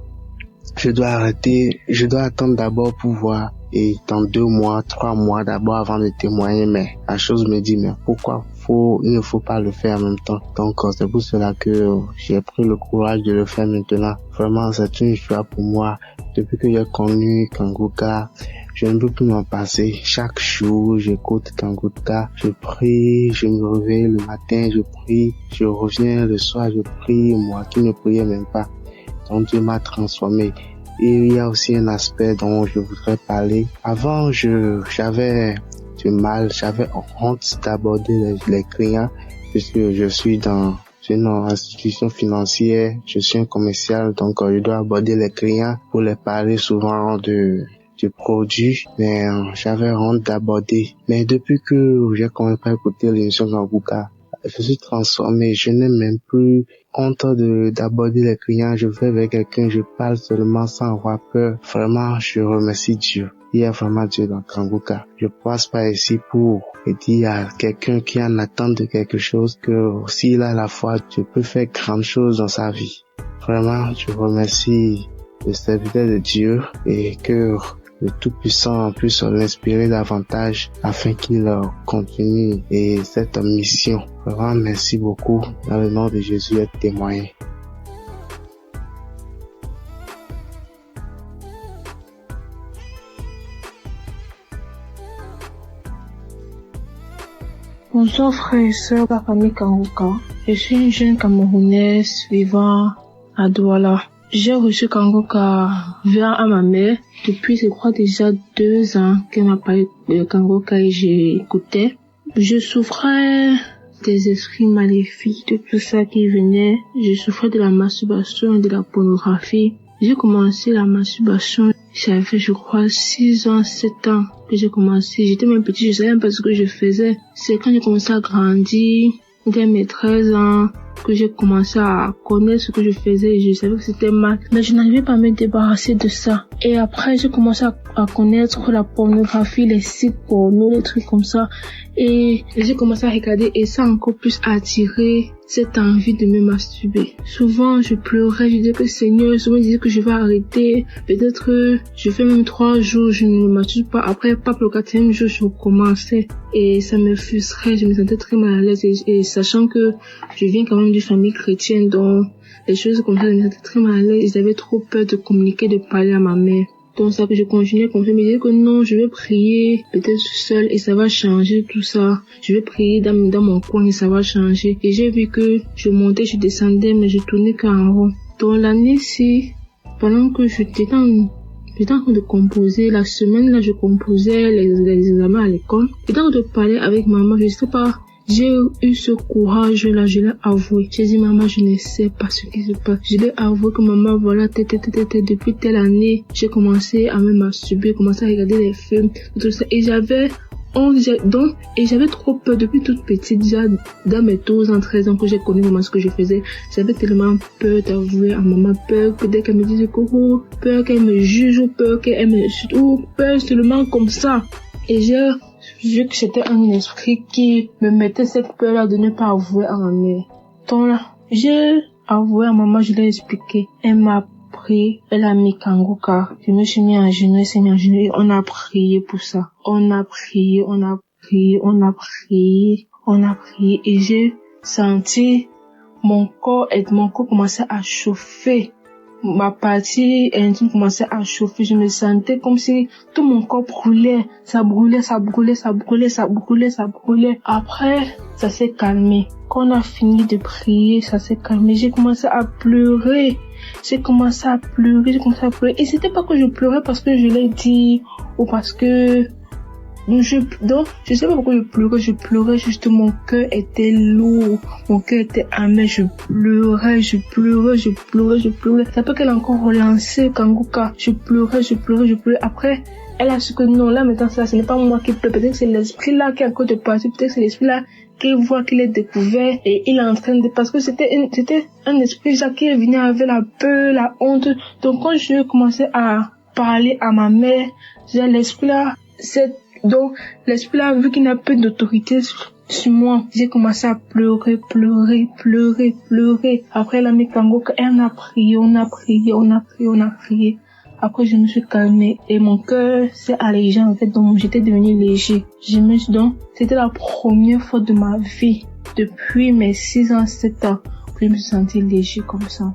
je dois arrêter. Je dois attendre d'abord pour voir. Et dans 2 mois, 3 mois d'abord avant de témoigner. Mais la chose me dit, mais pourquoi il ne faut pas le faire en même temps. Donc, c'est pour cela que j'ai pris le courage de le faire maintenant. Vraiment, c'est une joie pour moi. Depuis que j'ai connu Kanguka, je ne peux plus m'en passer. Chaque jour, j'écoute Kanguka, je prie, je me réveille le matin, je prie, je reviens le soir, je prie, moi qui ne priais même pas. Donc Dieu m'a transformé. Et il y a aussi un aspect dont je voudrais parler. Avant, j'avais du mal, j'avais honte d'aborder les clients puisque je suis dans une institution financière, je suis un commercial, donc je dois aborder les clients pour les parler souvent du produit, mais j'avais honte d'aborder. Mais depuis que j'ai commencé à écouter l'émission Kanguka, je suis transformé, je n'ai même plus honte d'aborder les clients, je vais avec quelqu'un, je parle seulement sans avoir peur. Vraiment, je remercie Dieu. Il y a vraiment Dieu dans Kanguka. Je passe par ici pour dire à quelqu'un qui en attend de quelque chose que s'il a la foi, Dieu peut faire grandes choses dans sa vie. Vraiment, je remercie le serviteur de Dieu et que le Tout-Puissant puisse l'inspirer davantage afin qu'il continue et cette mission. Vraiment, merci beaucoup. Dans le nom de Jésus, être témoigné. Bonsoir frères et sœurs de la famille Kanguka. Je suis une jeune Camerounaise vivant à Douala. J'ai reçu Kanguka via ma mère. Depuis, je crois déjà 2 ans qu'elle m'a parlé de Kanguka et j'ai écouté. Je souffrais des esprits maléfiques, de tout ça qui venait. Je souffrais de la masturbation et de la pornographie. J'ai commencé la masturbation, j'avais je crois 6 ans, 7 ans que j'ai commencé. J'étais même petit, je savais même pas ce que je faisais. C'est quand j'ai commencé à grandir, dès mes 13 ans, que j'ai commencé à connaître ce que je faisais et je savais que c'était mal. Mais je n'arrivais pas à me débarrasser de ça. Et après, j'ai commencé à connaître la pornographie, les sites porno, les trucs comme ça. Et j'ai commencé à regarder et ça a encore plus attiré cette envie de me masturber. Souvent, je pleurais, je disais que Seigneur, souvent je disais que je vais arrêter. Peut-être, je fais même 3 jours, je ne me masturbe pas. Après, pas pour le 4e jour, je recommençais. Et ça me frustrait, je me sentais très mal à l'aise. Et sachant que je viens quand même d'une famille chrétienne, donc les choses comme ça, je me sentais très mal à l'aise. J'avais trop peur de communiquer, de parler à ma mère. Donc ça que je continuais comme ça, mais je disais que non, je vais prier peut-être seule et ça va changer tout ça. Je vais prier dans mon coin et ça va changer. Et j'ai vu que je montais, je descendais, mais je tournais qu'en rond. Donc l'année-ci, pendant que j'étais en train de composer, la semaine là, je composais les examens à l'école. Et donc de parler avec maman, je sais pas, j'ai eu ce courage là, je l'ai avoué. J'ai dit maman, je ne sais pas ce qui se passe. Je l'ai avoué que maman, voilà, depuis telle année, j'ai commencé à me masturber, commencé à regarder les films, tout ça. Et j'avais trop peur depuis toute petite, déjà dans mes 12 ans, 13 ans que j'ai connu maman ce que je faisais. J'avais tellement peur d'avouer à maman, peur que dès qu'elle me dise peur qu'elle me juge, ou peur qu'elle me chute, ou peur seulement comme ça. Et j'ai vu que c'était un esprit qui me mettait cette peur-là de ne pas avouer à ma mère. Donc là, j'ai avoué à maman, je l'ai expliqué. Elle m'a pris, elle a mis Kanguka. Je me suis mis en genoux, elle s'est mis en genoux et on a prié pour ça. On a prié et j'ai senti mon corps commençait à chauffer. Ma partie intime commençait à chauffer. Je me sentais comme si tout mon corps brûlait. Ça brûlait. Après, ça s'est calmé. Quand on a fini de prier, ça s'est calmé. J'ai commencé à pleurer. Et c'était pas que je pleurais parce que je l'ai dit ou parce que je sais pas pourquoi je pleurais juste, mon cœur était lourd, mon cœur était amer, je pleurais. C'est pas qu'elle a encore relancé Kanguka, je pleurais. Après, elle a su que non, là maintenant ça, ce n'est pas moi qui pleure, peut-être que c'est l'esprit là qui est encore de partir, peut-être que c'est l'esprit là qui voit qu'il est découvert et il est en train de, parce que c'était un esprit là qui venait avec la peur, la honte. Donc quand je commençais à parler à ma mère, l'esprit là, donc, l'esprit là, vu qu'il n'a plus d'autorité sur moi, j'ai commencé à pleurer. Après, elle a mis Kanguka, elle a prié. Après, je me suis calmée et mon cœur s'est allégé, en fait, donc j'étais devenue léger. C'était la première fois de ma vie, depuis mes 6 ans, 7 ans, que je me suis sentie léger comme ça.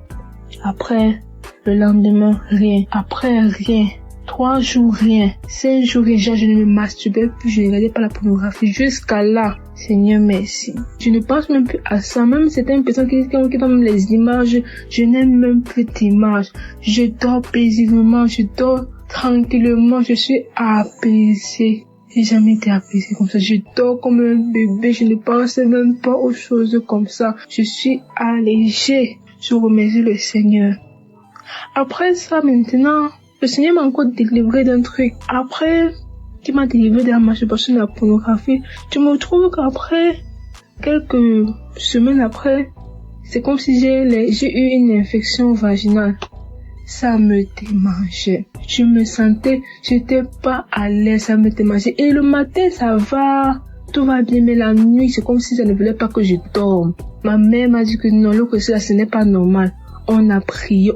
Après, le lendemain, rien. Après, rien. 3 jours, rien. 5 jours, déjà, je ne me masturbais plus, je ne regardais pas la pornographie. Jusqu'à là, Seigneur, merci. Je ne pense même plus à ça. Même certaines personnes qui donnent les images, je n'aime même plus d'images. Je dors paisiblement, je dors tranquillement, je suis apaisée. J'ai jamais été apaisée comme ça. Je dors comme un bébé, je ne pense même pas aux choses comme ça. Je suis allégée. Je remercie le Seigneur. Après ça, maintenant, le Seigneur m'a encore délivré d'un truc. Après qu'il m'a délivré de la masturbation de la pornographie, je me retrouve qu'après, quelques semaines après, c'est comme si j'ai eu une infection vaginale. Ça me démangeait. Je me sentais, j'étais pas à l'aise, ça me démangeait. Et le matin, ça va, tout va bien, mais la nuit, c'est comme si ça ne voulait pas que je dorme. Ma mère m'a dit que non, ce n'est pas normal. On a prié.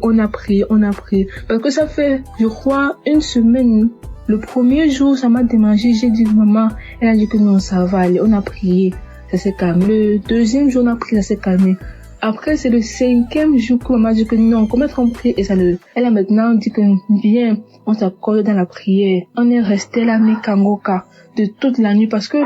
Parce que ça fait, je crois, 1 semaine. Le premier jour, ça m'a démangé. J'ai dit, maman, elle a dit que non, ça va aller. On a prié. Ça s'est calmé. Le deuxième jour, on a prié, ça s'est calmé. Après, c'est le 5e jour que maman a dit que non, comment on prie et elle a maintenant dit que viens, on s'accorde dans la prière. On est resté là, mais Kanguka, de toute la nuit parce que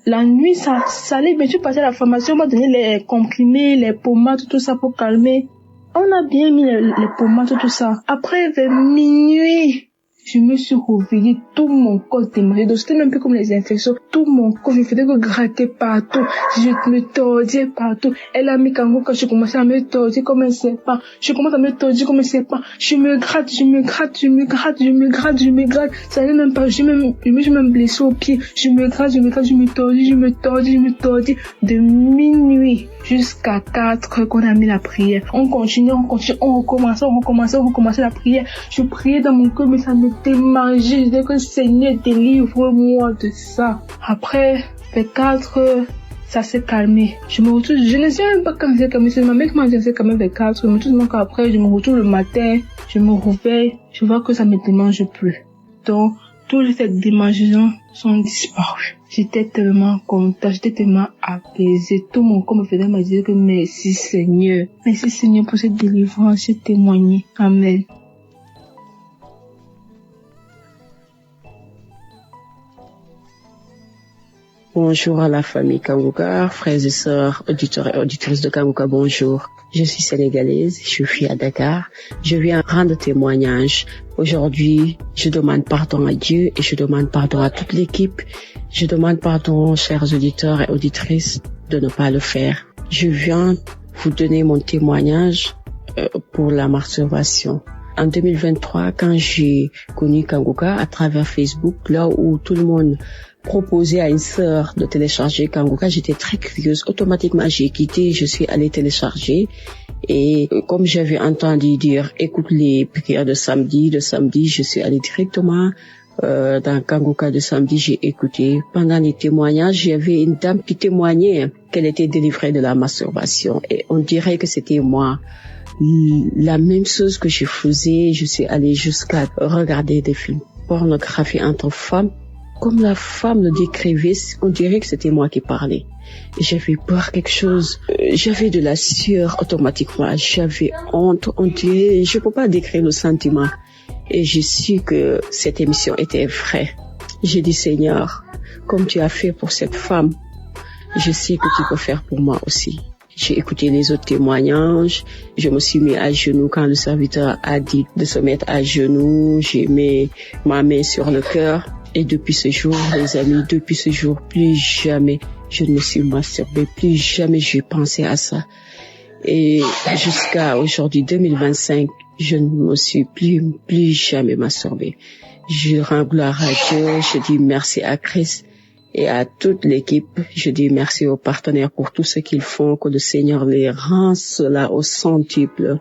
la nuit, ça allait bien. Je suis partie à la pharmacie, on m'a donné les comprimés, les pommades, tout ça pour calmer. On a bien mis les pommades, tout ça. Après, vers minuit, je me suis réveillée, tout mon corps démarré. Donc, c'était même plus comme les infections. Tout mon corps, je faisais que gratter partout. Je me tordais partout. Elle a mis Kanguka, je commençais à me tordre comme un serpent. Je commence à me tordre comme un serpent. Je me gratte. Ça n'allait même pas. Je me suis même blessée au pied. Je me gratte, je me tordis. De minuit jusqu'à 4 qu'on a mis la prière. On continue, on recommençait la prière. Je priais dans mon cœur, mais ça me démangeait. Je disais que Seigneur, délivre-moi de ça. Après, vers 4, ça s'est calmé. Je me retrouve, je ne sais même pas quand c'est calmé. C'est ma mère qui m'a dit que c'est quand même vers 4. Je me retrouve donc après, je me retrouve le matin, je me réveille, je vois que ça me démange plus. Donc, toutes ces démangeaisons sont disparues. J'étais tellement contente, j'étais tellement apaisée. Tout mon corps me faisait me dire que merci Seigneur. Merci Seigneur pour cette délivrance, ce témoigné. Amen. Bonjour à la famille Kanguka, frères et sœurs, auditeurs et auditrices de Kanguka, bonjour. Je suis sénégalaise, je vis à Dakar. Je viens rendre témoignage. Aujourd'hui, je demande pardon à Dieu et je demande pardon à toute l'équipe. Je demande pardon, chers auditeurs et auditrices, de ne pas le faire. Je viens vous donner mon témoignage pour la masturbation. En 2023, quand j'ai connu Kanguka à travers Facebook, là où tout le monde proposait à une sœur de télécharger Kanguka, j'étais très curieuse. Automatiquement, j'ai quitté, je suis allée télécharger. Et comme j'avais entendu dire, écoute les prières de samedi, je suis allée directement dans Kanguka de samedi, j'ai écouté. Pendant les témoignages, il y avait une dame qui témoignait qu'elle était délivrée de la masturbation. Et on dirait que c'était moi. La même chose que je faisais, je suis allée jusqu'à regarder des films pornographiques entre femmes. Comme la femme le décrivait, on dirait que c'était moi qui parlais. Et j'avais peur quelque chose. J'avais de la sueur automatiquement. J'avais honte. On dirait, je peux pas décrire le sentiment. Et j'ai su que cette émission était vraie. J'ai dit, Seigneur, comme tu as fait pour cette femme, je sais que tu peux faire pour moi aussi. J'ai écouté les autres témoignages. Je me suis mis à genoux quand le serviteur a dit de se mettre à genoux. J'ai mis ma main sur le cœur. Et depuis ce jour, les amis, depuis ce jour, plus jamais je ne me suis masturbée. Plus jamais j'ai pensé à ça. Et jusqu'à aujourd'hui, 2025, je ne me suis plus jamais masturbée. Je rends gloire à Dieu. Je dis merci à Christ. Et à toute l'équipe, je dis merci aux partenaires pour tout ce qu'ils font, que le Seigneur les rend cela au centuple.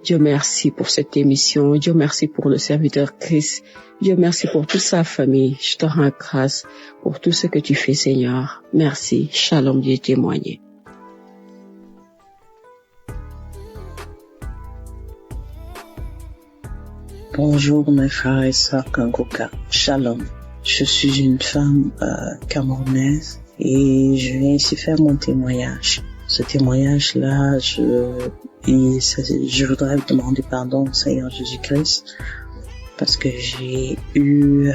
Dieu merci pour cette émission, Dieu merci pour le serviteur Christ, Dieu merci pour toute sa famille. Je te rends grâce pour tout ce que tu fais, Seigneur. Merci. Shalom, Dieu témoigné. Bonjour mes frères et sœurs Kanguka. Shalom. Je suis une femme camerounaise et je viens ici faire mon témoignage. Ce témoignage-là, je voudrais demander pardon au Seigneur Jésus-Christ parce que j'ai eu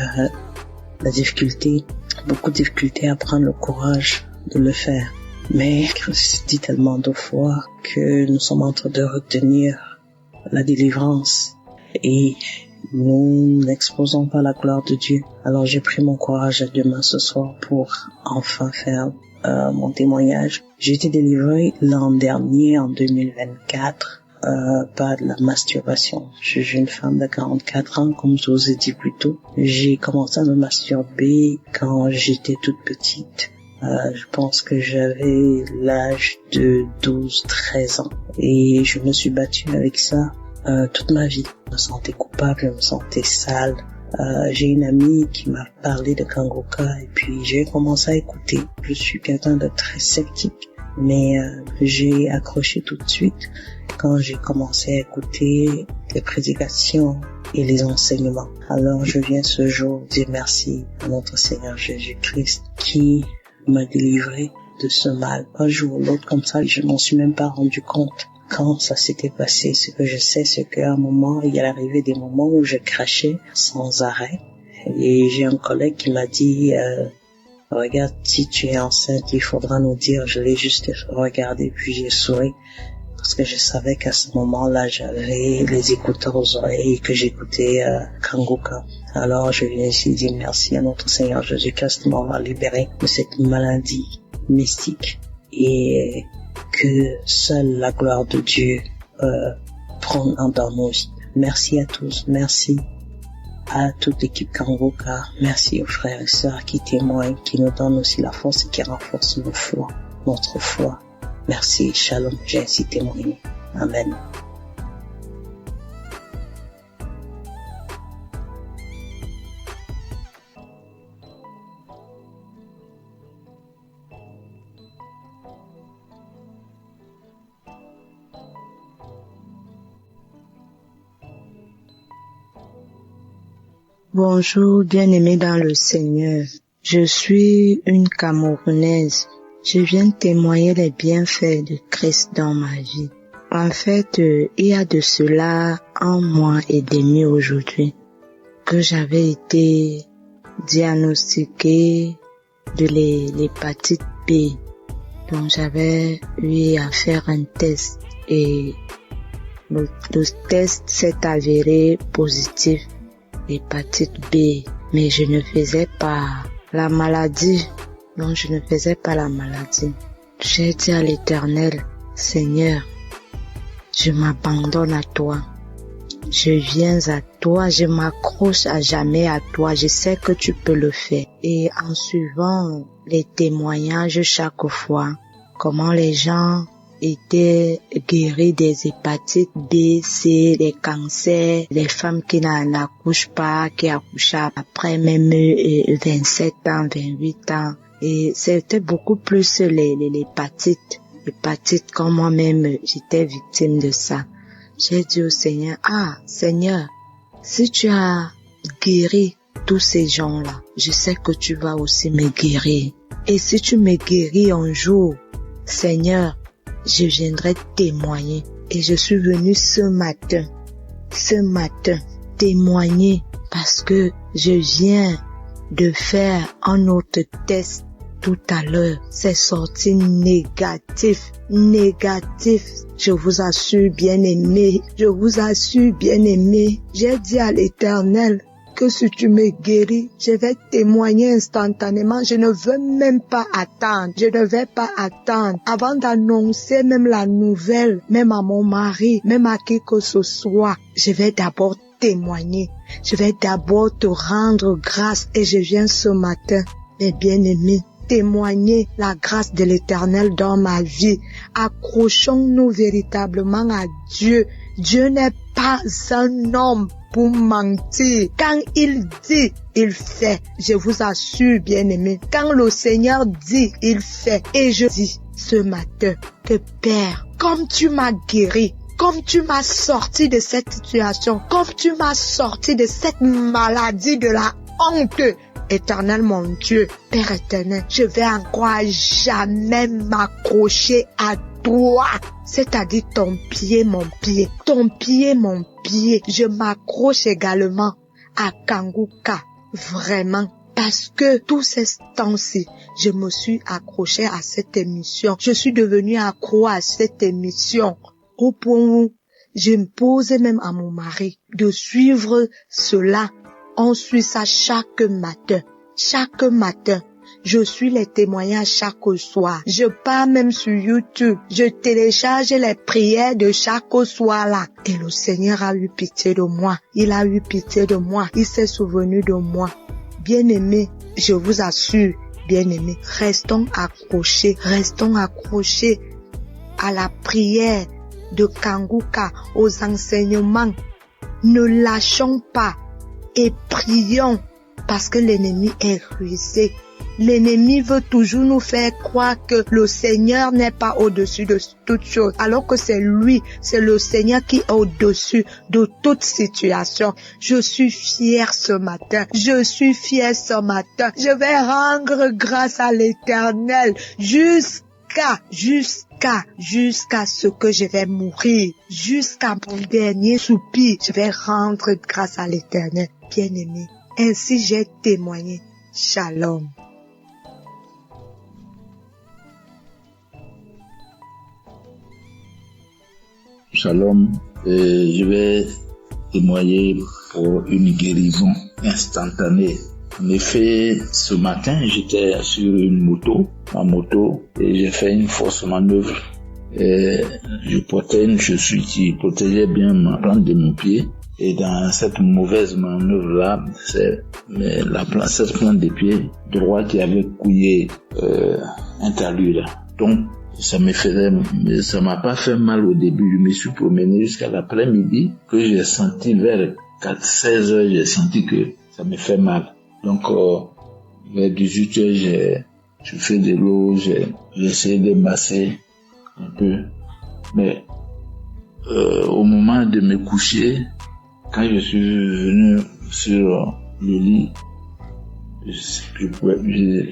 beaucoup de difficultés à prendre le courage de le faire. Mais Christ dit tellement de fois que nous sommes en train de retenir la délivrance et nous n'exposons pas la gloire de Dieu. Alors j'ai pris mon courage à deux mains ce soir pour enfin faire mon témoignage. J'ai été délivrée l'an dernier, en 2024, par de la masturbation. Je suis une femme de 44 ans, comme je vous ai dit plus tôt. J'ai commencé à me masturber quand j'étais toute petite. Je pense que j'avais l'âge de 12-13 ans. Et je me suis battue avec ça toute ma vie. Je me sentais coupable, je me sentais sale. J'ai une amie qui m'a parlé de Kanguka et puis j'ai commencé à écouter. Je suis quelqu'un de très sceptique, mais j'ai accroché tout de suite quand j'ai commencé à écouter les prédications et les enseignements. Alors je viens ce jour dire merci à notre Seigneur Jésus-Christ qui m'a délivré de ce mal. Un jour ou l'autre comme ça, je m'en suis même pas rendu compte quand ça s'était passé. Ce que je sais, c'est qu'à un moment, il y a arrivé des moments où je crachais sans arrêt. Et j'ai un collègue qui m'a dit, regarde, si tu es enceinte, il faudra nous dire. Je l'ai juste regardé, puis j'ai souri. Parce que je savais qu'à ce moment-là, j'avais les écouteurs aux oreilles et que j'écoutais Kanguka. Alors, je viens ici dire merci à notre Seigneur Jésus-Christ de m'avoir libéré de cette maladie mystique. Et que seule la gloire de Dieu prend dans nos vies. Merci à tous, merci à toute l'équipe Kanguka, merci aux frères et sœurs qui témoignent, qui nous donnent aussi la force et qui renforcent notre foi. Merci, shalom, j'ai ainsi témoigné. Amen. Bonjour, bien-aimés dans le Seigneur. Je suis une Camerounaise. Je viens témoigner les bienfaits de Christ dans ma vie. En fait, il y a de cela 1 mois et demi aujourd'hui que j'avais été diagnostiquée de l'hépatite B. Donc j'avais eu à faire un test et le test s'est avéré positif, hépatite B. Mais je ne faisais pas la maladie. Non, je ne faisais pas la maladie. J'ai dit à l'Éternel, Seigneur, je m'abandonne à toi. Je viens à toi, je m'accroche à jamais à toi. Je sais que tu peux le faire. Et en suivant les témoignages chaque fois, comment les gens étaient guéris des hépatites B, C, des cancers, les femmes qui n'accouchent pas, qui accouchent après même 27 ans, 28 ans. Et c'était beaucoup plus l'hépatite comme moi-même, j'étais victime de ça. J'ai dit au Seigneur, Seigneur, si tu as guéri tous ces gens-là, je sais que tu vas aussi me guérir. Et si tu me guéris un jour, Seigneur, je viendrai témoigner. Et je suis venue ce matin, témoigner parce que je viens de faire un autre test tout à l'heure. C'est sorti négatif. Je vous assure, bien-aimé. J'ai dit à l'Éternel que si tu me guéris, je vais témoigner instantanément. Je ne veux même pas attendre. Avant d'annoncer même la nouvelle, même à mon mari, même à qui que ce soit. Je vais d'abord témoigner. Je vais d'abord te rendre grâce. Et je viens ce matin, mes bien-aimés, témoigner la grâce de l'Éternel dans ma vie. Accrochons-nous véritablement à Dieu. Dieu n'est pas un homme pour mentir. Quand il dit, il fait. Je vous assure, bien-aimés, quand le Seigneur dit, il fait. Et je dis ce matin que Père, comme tu m'as guéri, comme tu m'as sorti de cette situation, comme tu m'as sorti de cette maladie de la honte, Éternel mon Dieu, Père éternel, je vais encore jamais m'accrocher à toi, c'est-à-dire ton pied, mon pied. Je m'accroche également à Kanguka, vraiment. Parce que tous ces temps-ci, je me suis accrochée à cette émission. Je suis devenue accro à cette émission. Au point où je me posais même à mon mari de suivre cela. On suit ça chaque matin. Je suis les témoignages chaque soir. Je pars même sur YouTube. Je télécharge les prières de chaque soir là. Et le Seigneur a eu pitié de moi. Il s'est souvenu de moi. Bien-aimés, je vous assure, bien-aimés, restons accrochés à la prière de Kanguka, aux enseignements. Ne lâchons pas. Et prions parce que l'ennemi est rusé. L'ennemi veut toujours nous faire croire que le Seigneur n'est pas au-dessus de toute chose, alors que c'est lui, c'est le Seigneur qui est au-dessus de toute situation. Je suis fière ce matin. Je vais rendre grâce à l'Éternel jusqu'à ce que je vais mourir, jusqu'à mon dernier soupir. Je vais rendre grâce à l'Éternel. Bien-aimé, ainsi j'ai témoigné. Shalom. Shalom. Je vais témoigner pour une guérison instantanée. En effet, ce matin, j'étais sur ma moto, et j'ai fait une fausse manœuvre. Et je portais une chaussure qui protégeait bien ma plante de mon pied. Et dans cette mauvaise manœuvre-là, c'est cette plante de pied droit qui avait couillé un talus là. Donc, ça m'a pas fait mal au début. Je me suis promené jusqu'à l'après-midi, que j'ai senti vers 16 heures, j'ai senti que ça me fait mal. Donc, vers 18 heures, j'ai fait de l'eau, j'ai essayé de masser un peu. Mais, au moment de me coucher, quand je suis venu sur le lit,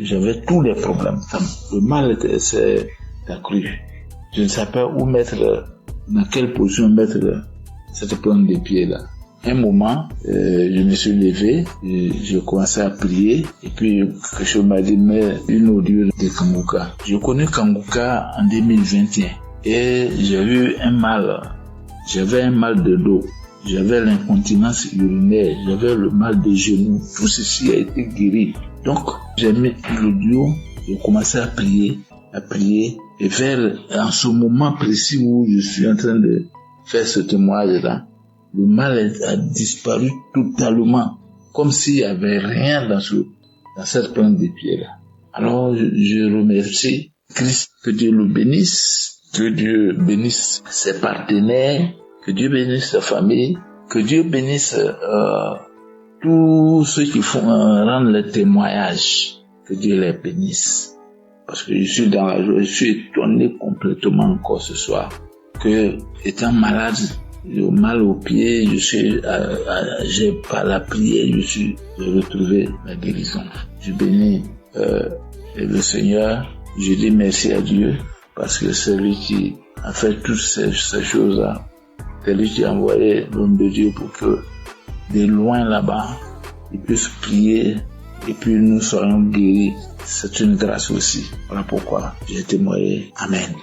j'avais tous les problèmes. Le mal s'est accru. Je ne savais pas où mettre, dans quelle position mettre cette plante de pied là. un moment, je me suis levé, j'ai commencé à prier, et puis quelque chose m'a dit, mais une audio de Kanguka. Je connais Kanguka en 2021, et j'ai eu un mal. J'avais un mal de dos, j'avais l'incontinence urinaire, j'avais le mal des genoux. Tout ceci a été guéri. Donc, j'ai mis l'audio, j'ai commencé à prier, et en ce moment précis où je suis en train de faire ce témoignage-là, le mal a disparu totalement, comme s'il n'y avait rien dans cette plante de pied-là. Alors, je remercie Christ, que Dieu le bénisse, que Dieu bénisse ses partenaires, que Dieu bénisse sa famille, que Dieu bénisse tous ceux qui rendent le témoignage, que Dieu les bénisse. Parce que je suis dans la joie, je suis étonné complètement encore ce soir que, étant malade, j'ai mal aux pieds, j'ai par la prière, j'ai retrouvé la guérison. Je bénis le Seigneur, je dis merci à Dieu, parce que c'est lui qui a fait toutes ces choses-là. C'est lui qui a envoyé l'homme de Dieu pour que, de loin là-bas, il puisse prier et puis nous soyons guéris. C'est une grâce aussi. Voilà pourquoi j'ai témoigné. Amen.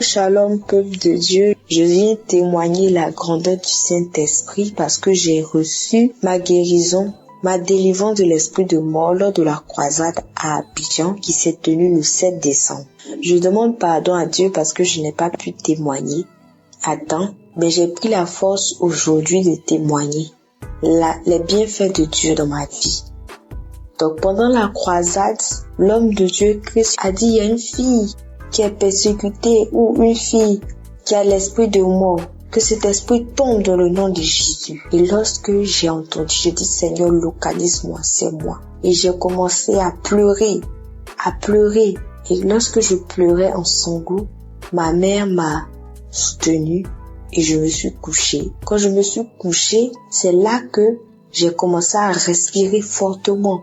Shalom, peuple de Dieu. Je viens témoigner la grandeur du Saint-Esprit parce que j'ai reçu ma guérison, ma délivrance de l'esprit de mort lors de la croisade à Abidjan qui s'est tenue le 7 décembre. Je demande pardon à Dieu parce que je n'ai pas pu témoigner à temps, mais j'ai pris la force aujourd'hui de témoigner les bienfaits de Dieu dans ma vie. Donc pendant la croisade, l'homme de Dieu Christ a dit, il y a une fille qui est persécutée ou une fille qui a l'esprit de mort, que cet esprit tombe dans le nom de Jésus. Et lorsque j'ai entendu, j'ai dit, Seigneur, localise-moi, c'est moi. Et j'ai commencé à pleurer. Et lorsque je pleurais en sanglots, ma mère m'a soutenue et je me suis couchée. Quand je me suis couchée, c'est là que j'ai commencé à respirer fortement.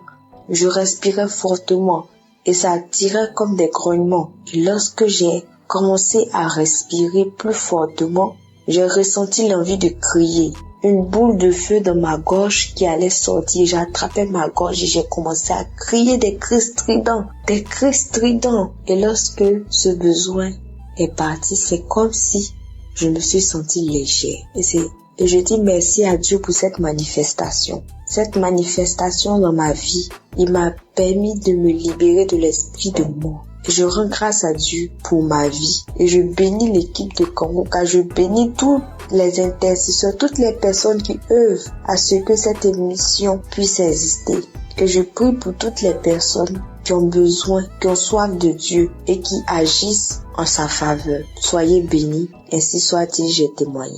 Je respirais fortement et ça tirait comme des grognements. Et lorsque j'ai commencé à respirer plus fortement, j'ai ressenti l'envie de crier. Une boule de feu dans ma gorge qui allait sortir. J'ai attrapé ma gorge et j'ai commencé à crier des cris stridents. Et lorsque ce besoin est parti, c'est comme si je me suis sentie légère. Et je dis merci à Dieu pour cette manifestation. Cette manifestation dans ma vie, il m'a permis de me libérer de l'esprit de mort. Et je rends grâce à Dieu pour ma vie. Et je bénis l'équipe de Kanguka. Je bénis tous les intercesseurs, toutes les personnes qui œuvrent à ce que cette émission puisse exister. Et je prie pour toutes les personnes qui ont besoin, qui ont soif de Dieu et qui agissent en sa faveur. Soyez bénis, ainsi soit-il, j'ai témoigné.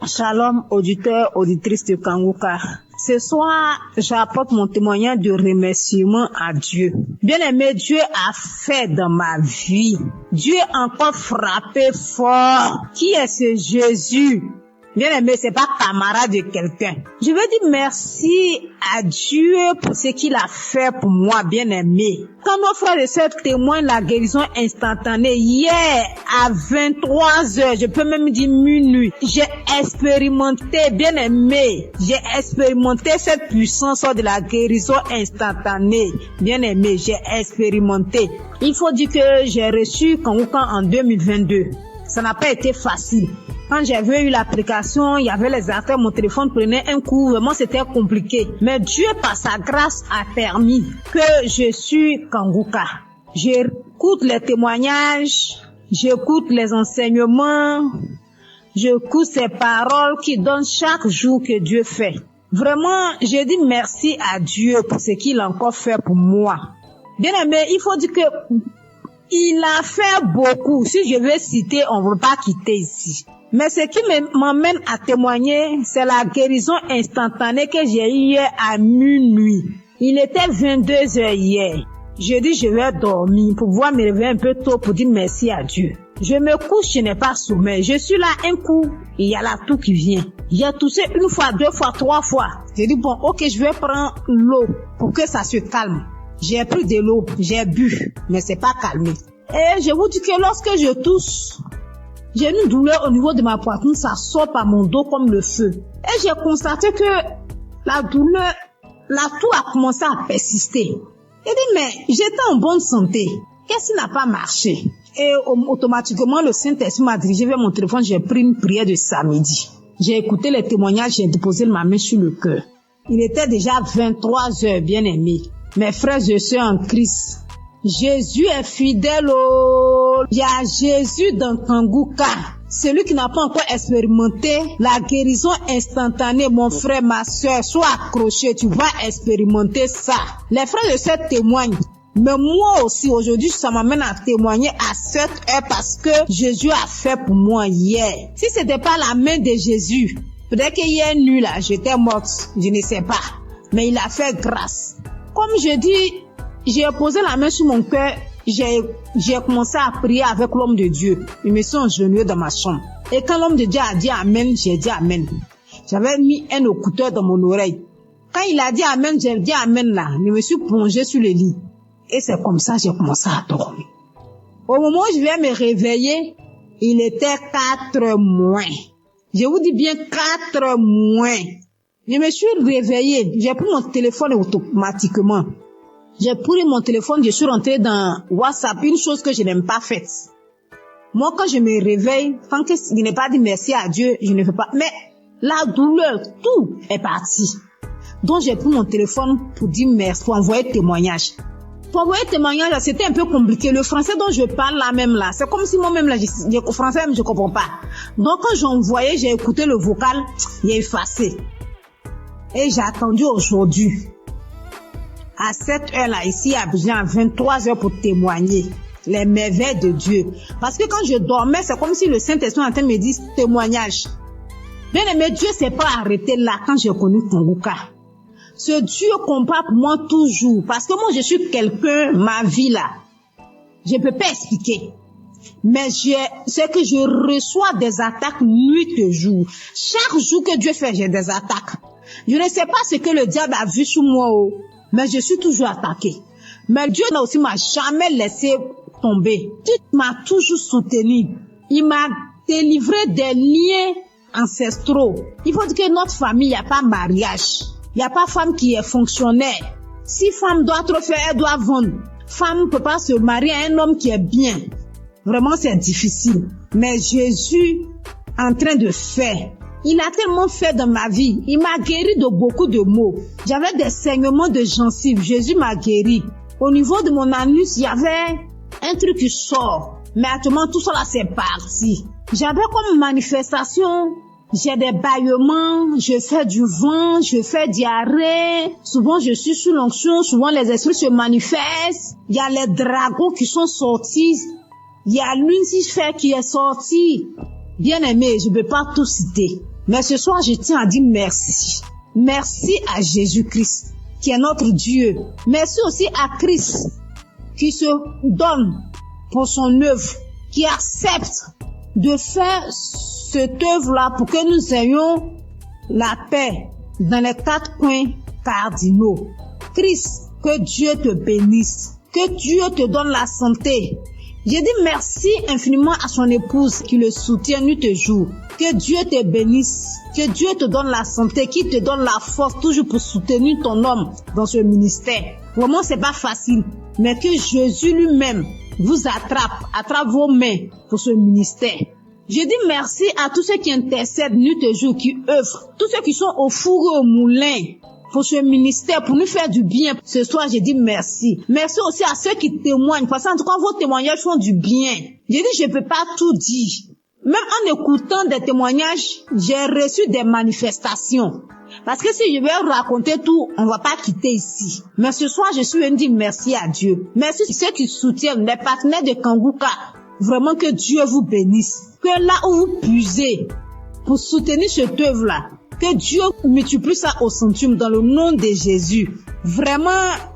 Shalom, auditeurs, auditrices de Kanguka. Ce soir, j'apporte mon témoignage de remerciement à Dieu. Bien-aimé, Dieu a fait dans ma vie. Dieu a encore frappé fort. Qui est ce Jésus? Bien-aimé, c'est pas camarade de quelqu'un. Je veux dire merci à Dieu pour ce qu'il a fait pour moi, bien-aimé. Quand nos frères et sœurs témoignent la guérison instantanée, hier à 23h, je peux même dire minuit, j'ai expérimenté, bien-aimé, cette puissance de la guérison instantanée. Bien-aimé, j'ai expérimenté. Il faut dire que j'ai reçu Kanguka en 2022. Ça n'a pas été facile. Quand j'avais eu l'application, il y avait les affaires, mon téléphone prenait un coup, vraiment c'était compliqué. Mais Dieu, par sa grâce, a permis que je suis Kanguka. J'écoute les témoignages, j'écoute les enseignements, j'écoute ces paroles qui donnent chaque jour que Dieu fait. Vraiment, je dis merci à Dieu pour ce qu'il a encore fait pour moi. Bien aimé, il faut dire que il a fait beaucoup. Si je veux citer, on ne veut pas quitter ici. Mais ce qui m'emmène à témoigner, c'est la guérison instantanée que j'ai eue hier à minuit. Il était 22h hier. Je dis je vais dormir pour pouvoir me réveiller un peu tôt pour dire merci à Dieu. Je me couche, je n'ai pas sommeil. Je suis là un coup, il y a là tout qui vient. J'ai toussé une fois, 2 fois, 3 fois. J'ai dit bon, ok, je vais prendre l'eau pour que ça se calme. J'ai pris de l'eau, j'ai bu, mais c'est pas calmé. Et je vous dis que lorsque je tousse, j'ai une douleur au niveau de ma poitrine, ça sort par mon dos comme le feu. Et j'ai constaté que la douleur, la toux a commencé à persister. J'ai dit mais j'étais en bonne santé. Qu'est-ce qui n'a pas marché? Et automatiquement, le Saint-Esprit m'a dirigé vers mon téléphone. J'ai pris une prière de samedi. J'ai écouté les témoignages, j'ai déposé ma main sur le cœur. Il était déjà 23 heures, bien aimé. Mes frères et sœurs en Christ, Jésus est fidèle. Il y a Jésus dans Kanguka. Celui qui n'a pas encore expérimenté la guérison instantanée, mon frère, ma soeur, sois accroché, tu vas expérimenter ça. Les frères et sœurs témoignent. Mais moi aussi, aujourd'hui, ça m'amène à témoigner à 7 heures parce que Jésus a fait pour moi hier. Si c'était pas la main de Jésus, peut-être qu'hier nuit là, j'étais morte, je ne sais pas. Mais il a fait grâce. Comme je dis, j'ai posé la main sur mon cœur, j'ai commencé à prier avec l'homme de Dieu. Je me suis agenouillée dans ma chambre. Et quand l'homme de Dieu a dit Amen, j'ai dit Amen. J'avais mis un écouteur dans mon oreille. Quand il a dit Amen, j'ai dit Amen là. Je me suis plongée sur le lit. Et c'est comme ça que j'ai commencé à dormir. Au moment où je viens me réveiller, il était 4 moins. Je vous dis bien 4 moins. Je me suis réveillée. J'ai pris mon téléphone automatiquement. J'ai pris mon téléphone, je suis rentrée dans WhatsApp, une chose que je n'aime pas faite. Moi, quand je me réveille, tant que je n'ai pas dit merci à Dieu, je ne fais pas. Mais la douleur, tout est parti. Donc, j'ai pris mon téléphone pour dire merci, pour envoyer témoignage. Pour envoyer témoignage, c'était un peu compliqué. Le français dont je parle là même là, c'est comme si moi-même là, au français même, je comprends pas. Donc, quand j'envoyais, j'ai écouté le vocal, il est effacé. Et j'ai attendu aujourd'hui. À 7 heures là, ici à Abidjan, à 23 heures pour témoigner les merveilles de Dieu. Parce que quand je dormais, c'est comme si le Saint-Esprit en train de me dire témoignage. Bien aimé, Dieu s'est pas arrêté là quand j'ai connu Kanguka. Ce Dieu combat pour moi toujours. Parce que moi, je suis quelqu'un, ma vie là, je peux pas expliquer. Mais c'est que je reçois des attaques nuit et jour. Chaque jour que Dieu fait, j'ai des attaques. Je ne sais pas ce que le diable a vu sur moi, mais je suis toujours attaquée. Mais Dieu aussi m'a jamais laissé tomber. Dieu m'a toujours soutenu. Il m'a délivré des liens ancestraux. Il faut dire que notre famille, il n'y a pas mariage. Il n'y a pas femme qui est fonctionnaire. Si femme doit trop faire, elle doit vendre. Femme ne peut pas se marier à un homme qui est bien. Vraiment, c'est difficile. Mais Jésus, en train de faire, il a tellement fait dans ma vie. Il m'a guéri de beaucoup de maux. J'avais des saignements de gencives. Jésus m'a guéri. Au niveau de mon anus, il y avait un truc qui sort. Mais actuellement, tout ça là, c'est parti. J'avais comme manifestation, j'ai des bâillements, je fais du vent, je fais diarrhée. Souvent, je suis sous l'onction. Souvent, les esprits se manifestent. Il y a les dragons qui sont sortis. Il y a Lucifer qui est sorti. Bien aimé, je ne peux pas tout citer. Mais ce soir, je tiens à dire merci. Merci à Jésus-Christ, qui est notre Dieu. Merci aussi à Christ, qui se donne pour son œuvre, qui accepte de faire cette œuvre-là pour que nous ayons la paix dans les 4 coins cardinaux. Christ, que Dieu te bénisse, que Dieu te donne la santé. J'ai dit merci infiniment à son épouse qui le soutient nuit et jour. Que Dieu te bénisse, que Dieu te donne la santé, qui te donne la force toujours pour soutenir ton homme dans ce ministère. Vraiment, c'est pas facile, mais que Jésus lui-même vous attrape vos mains pour ce ministère. Je dis merci à tous ceux qui intercèdent nuit et jour, qui œuvrent, tous ceux qui sont au four et au moulin pour ce ministère, pour nous faire du bien. Ce soir, je dis merci. Merci aussi à ceux qui témoignent, parce qu'en tout cas, vos témoignages font du bien. Je dis, je ne peux pas tout dire. Même en écoutant des témoignages, j'ai reçu des manifestations. Parce que si je vais raconter tout, on ne va pas quitter ici. Mais ce soir, je suis venue dire merci à Dieu. Merci à ceux qui soutiennent, les partenaires de Kanguka. Vraiment que Dieu vous bénisse. Que là où vous puisez pour soutenir cette œuvre-là, que Dieu multiplie ça au centuple dans le nom de Jésus. Vraiment,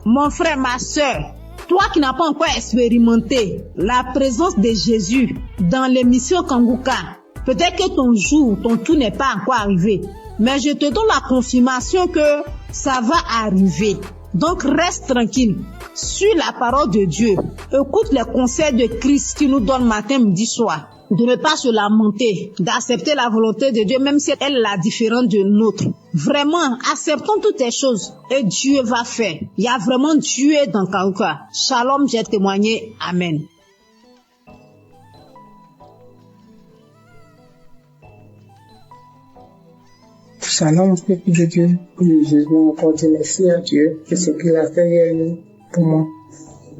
mon frère, ma soeur, toi qui n'as pas encore expérimenté la présence de Jésus dans l'émission Kanguka, Peut-être que ton jour, ton tour n'est pas encore arrivé. Mais je te donne la confirmation que ça va arriver. Donc reste tranquille. Suis la parole de Dieu. Écoute les conseils de Christ qui nous donne matin, midi, soir. De ne pas se lamenter, d'accepter la volonté de Dieu, même si elle est la différente de nôtre. Vraiment, acceptons toutes les choses et Dieu va faire. Il y a vraiment Dieu dans Kanguka. Shalom, j'ai témoigné. Amen. Shalom, peuple de Dieu. Je veux encore dire merci à Dieu de ce qu'il a fait pour moi.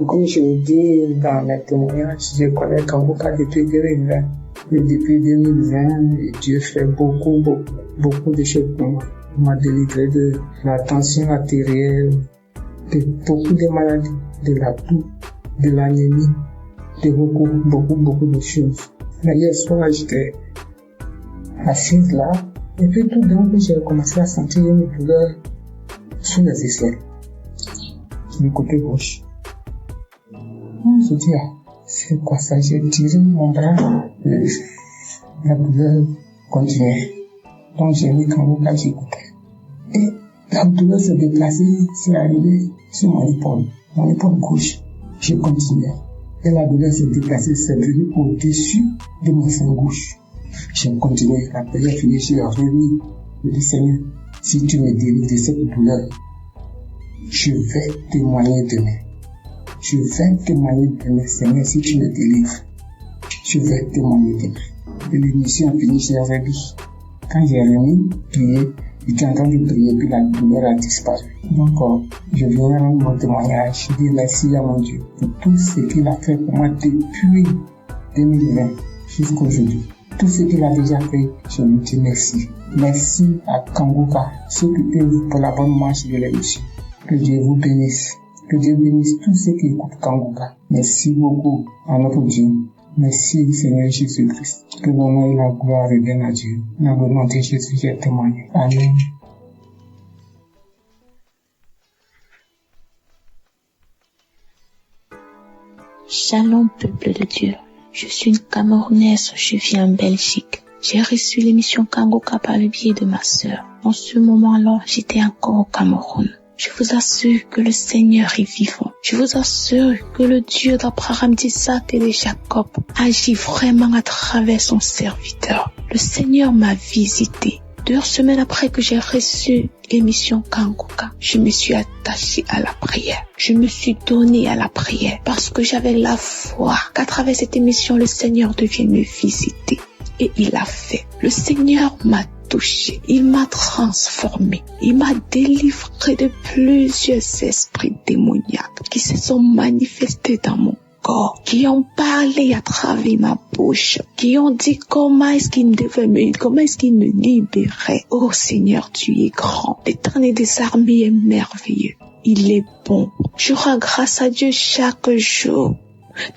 Comme je l'ai dit dans mes témoignages, je connais Kanguka depuis 2020. Et depuis 2020, Dieu fait beaucoup de choses pour moi. Il m'a délivré de la tension artérielle, de beaucoup de maladies, de la toux, de l'anémie, de beaucoup de choses. Mais hier soir, j'étais assise là, et puis tout d'un coup, j'ai commencé à sentir une douleur sous les aisselles, sur le côté gauche. Je dis, c'est quoi ça? J'ai tiré mon bras, la douleur continuait. Donc j'ai mis Kanguka, j'écoutais. Et la douleur se déplaçait, c'est arrivé sur mon épaule gauche. J'ai continué. Et la douleur se déplaçait, c'est venu au-dessus de mon sein gauche. J'ai continué. La prière finie, j'ai remis. Je dis, Seigneur, si tu me délivres de cette douleur, je vais témoigner demain. Je vais témoigner demain, Seigneur, si tu me délivres. Je vais témoigner demain. Et l'émission a fini, j'ai remis. Quand j'ai remis, prier, j'étais en train de prier, puis la douleur a disparu. Donc, je viens rendre mon témoignage, dire merci à mon Dieu pour tout ce qu'il a fait pour moi depuis 2020 jusqu'à aujourd'hui. Tout ce qu'il a déjà fait, je lui dis merci. Merci à Kanguka, ceux qui œuvrent pour la bonne marche de l'émission. Que Dieu vous bénisse. Que Dieu bénisse tous ceux qui écoutent Kanguka. Merci beaucoup à notre Dieu. Merci Seigneur Jésus-Christ. Que l'honneur et la gloire reviennent à Dieu. Dans le nom de Jésus, j'ai témoigné. Amen. Shalom, peuple de Dieu. Je suis une Camerounaise, je vis en Belgique. J'ai reçu l'émission Kanguka par le biais de ma sœur. En ce moment-là, j'étais encore au Cameroun. Je vous assure que le Seigneur est vivant. Je vous assure que le Dieu d'Abraham, d'Isaac et de Jacob agit vraiment à travers son serviteur. Le Seigneur m'a visité. 2 semaines après que j'ai reçu l'émission Kanguka, je me suis attachée à la prière. Je me suis donnée à la prière parce que j'avais la foi qu'à travers cette émission, le Seigneur devienne me visiter. Et il l'a fait. Le Seigneur m'a touché. Il m'a transformé. Il m'a délivré de plusieurs esprits démoniaques qui se sont manifestés dans mon corps, qui ont parlé à travers ma bouche, qui ont dit comment est-ce qu'il me libérait. Oh Seigneur, tu es grand. L'Éternel des armées est merveilleux. Il est bon. Je rends grâce à Dieu chaque jour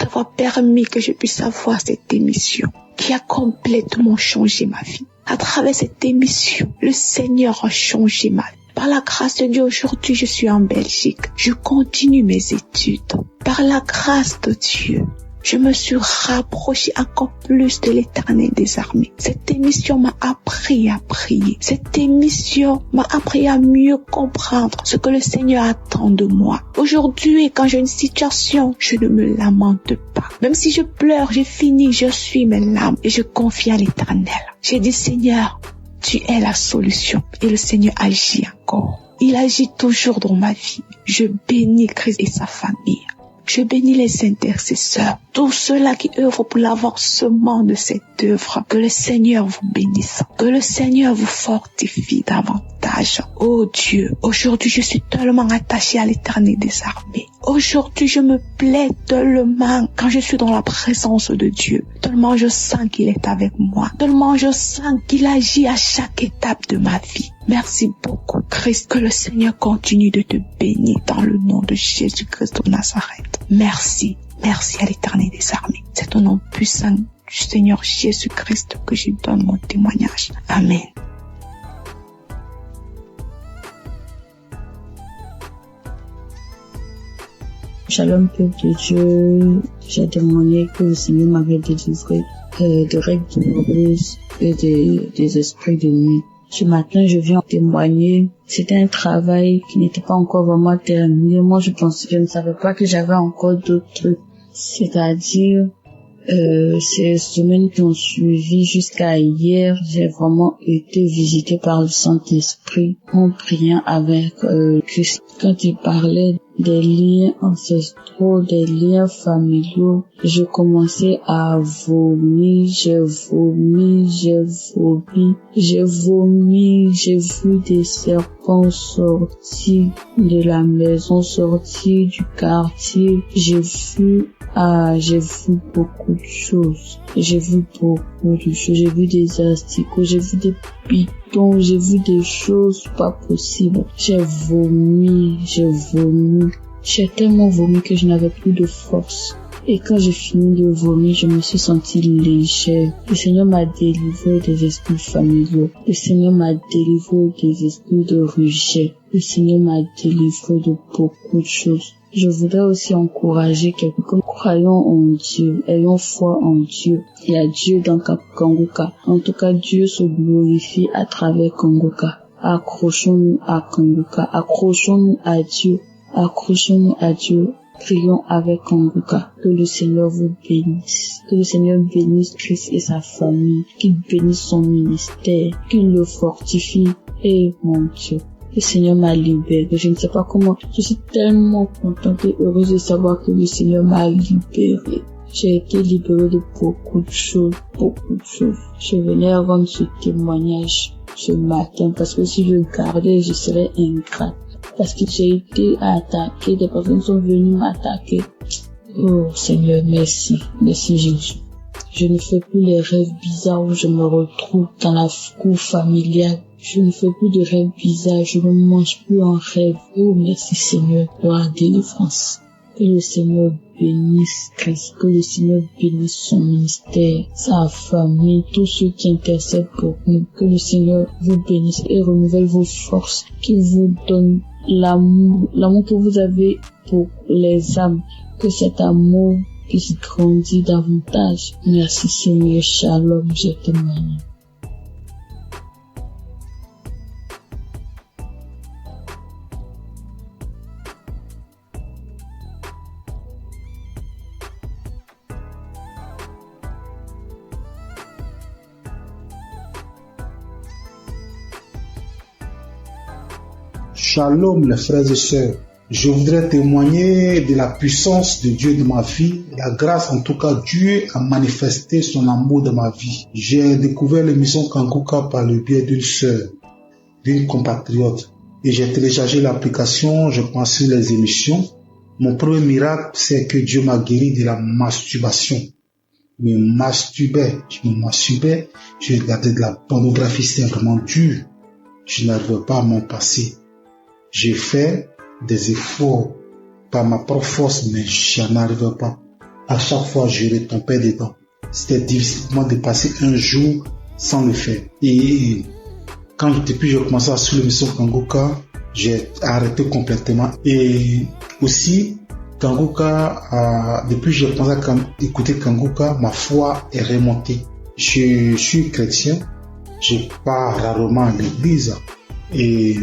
d'avoir permis que je puisse avoir cette émission qui a complètement changé ma vie. À travers cette émission, le Seigneur a changé ma vie. Par la grâce de Dieu, aujourd'hui, je suis en Belgique. Je continue mes études. Par la grâce de Dieu, je me suis rapprochée encore plus de l'Éternel des armées. Cette émission m'a appris à prier. Cette émission m'a appris à mieux comprendre ce que le Seigneur attend de moi. Aujourd'hui, quand j'ai une situation, je ne me lamente pas. Même si je pleure, je finis, je suis mes larmes et je confie à l'Éternel. J'ai dit, Seigneur, tu es la solution. Et le Seigneur agit encore. Il agit toujours dans ma vie. Je bénis Christ et sa famille. Je bénis les intercesseurs, tous ceux-là qui œuvrent pour l'avancement de cette œuvre. Que le Seigneur vous bénisse, que le Seigneur vous fortifie davantage. Oh Dieu, aujourd'hui je suis tellement attachée à l'Éternel des armées. Aujourd'hui je me plais tellement quand je suis dans la présence de Dieu. Tellement je sens qu'il est avec moi. Tellement je sens qu'il agit à chaque étape de ma vie. Merci beaucoup, Christ. Que le Seigneur continue de te bénir dans le nom de Jésus-Christ de Nazareth. Merci. Merci à l'Éternel des armées. C'est au nom puissant du Seigneur Jésus-Christ que je donne mon témoignage. Amen. Shalom, peuple de Dieu. J'ai témoigné que le Seigneur m'avait délivré de règles douloureuses et des esprits de nuit. Ce matin, je viens témoigner. C'était un travail qui n'était pas encore vraiment terminé. Moi, je ne savais pas que j'avais encore d'autres trucs. C'est-à-dire, ces semaines qui ont suivi jusqu'à hier, j'ai vraiment été visitée par le Saint-Esprit en priant avec Christ. Quand il parlait des liens ancestraux, des liens familiaux, je commençais à vomir, j'ai vu des serpents sortir de la maison, sortir du quartier, j'ai vu beaucoup de choses. J'ai vu des asticots, j'ai vu des pitons, j'ai vu des choses pas possibles. J'ai vomi. J'ai tellement vomi que je n'avais plus de force. Et quand j'ai fini de vomir, je me suis sentie légère. Le Seigneur m'a délivré des esprits familiaux. Le Seigneur m'a délivré des esprits de rejet. Le Seigneur m'a délivré de beaucoup de choses. Je voudrais aussi encourager quelqu'un. Croyons en Dieu, ayons foi en Dieu. Il y a Dieu dans Kanguka. En tout cas, Dieu se glorifie à travers Kanguka. Accrochons-nous à Kanguka. Accrochons-nous à Dieu. Accrochons-nous à Dieu. Prions avec Kanguka. Que le Seigneur vous bénisse. Que le Seigneur bénisse Christ et sa famille. Qu'il bénisse son ministère. Qu'il le fortifie. Et mon Dieu, le Seigneur m'a libérée. Je ne sais pas comment. Je suis tellement contente et heureuse de savoir que le Seigneur m'a libérée. J'ai été libérée de beaucoup de choses. Je venais rendre ce témoignage ce matin parce que si je le gardais, je serais ingrate. Parce que j'ai été attaquée, des personnes sont venues m'attaquer. Oh Seigneur, merci. Merci Jésus. Je ne fais plus les rêves bizarres où je me retrouve dans la cour familiale. Je ne fais plus de rêves bizarres, je ne mange plus en rêve. Oh merci Seigneur, gloire à délivrance. Que le Seigneur bénisse Christ, que le Seigneur bénisse son ministère, sa famille, tous ceux qui intercèdent pour nous. Que le Seigneur vous bénisse et renouvelle vos forces, qu'il vous donne l'amour que vous avez pour les âmes, que cet amour puisse grandir davantage. Merci Seigneur, shalom, je témoigne. Shalom les frères et sœurs, je voudrais témoigner de la puissance de Dieu dans ma vie, la grâce en tout cas, Dieu a manifesté son amour dans ma vie. J'ai découvert l'émission Kanguka par le biais d'une sœur, d'une compatriote, et j'ai téléchargé l'application, je pensais les émissions. Mon premier miracle, c'est que Dieu m'a guéri de la masturbation. Je me masturbais, je regardais de la pornographie, c'est vraiment dur. Je n'arrivais pas à m'en passer. J'ai fait des efforts par ma propre force, mais je n'arrivais pas. À chaque fois, je retombais dedans. C'était difficile pour moi de passer un jour sans le faire. Et depuis que j'ai commencé à suivre l'émission Kanguka, j'ai arrêté complètement. Et aussi, Kanguka, depuis que j'ai commencé à écouter Kanguka, ma foi est remontée. Je suis chrétien, je pars rarement à l'église et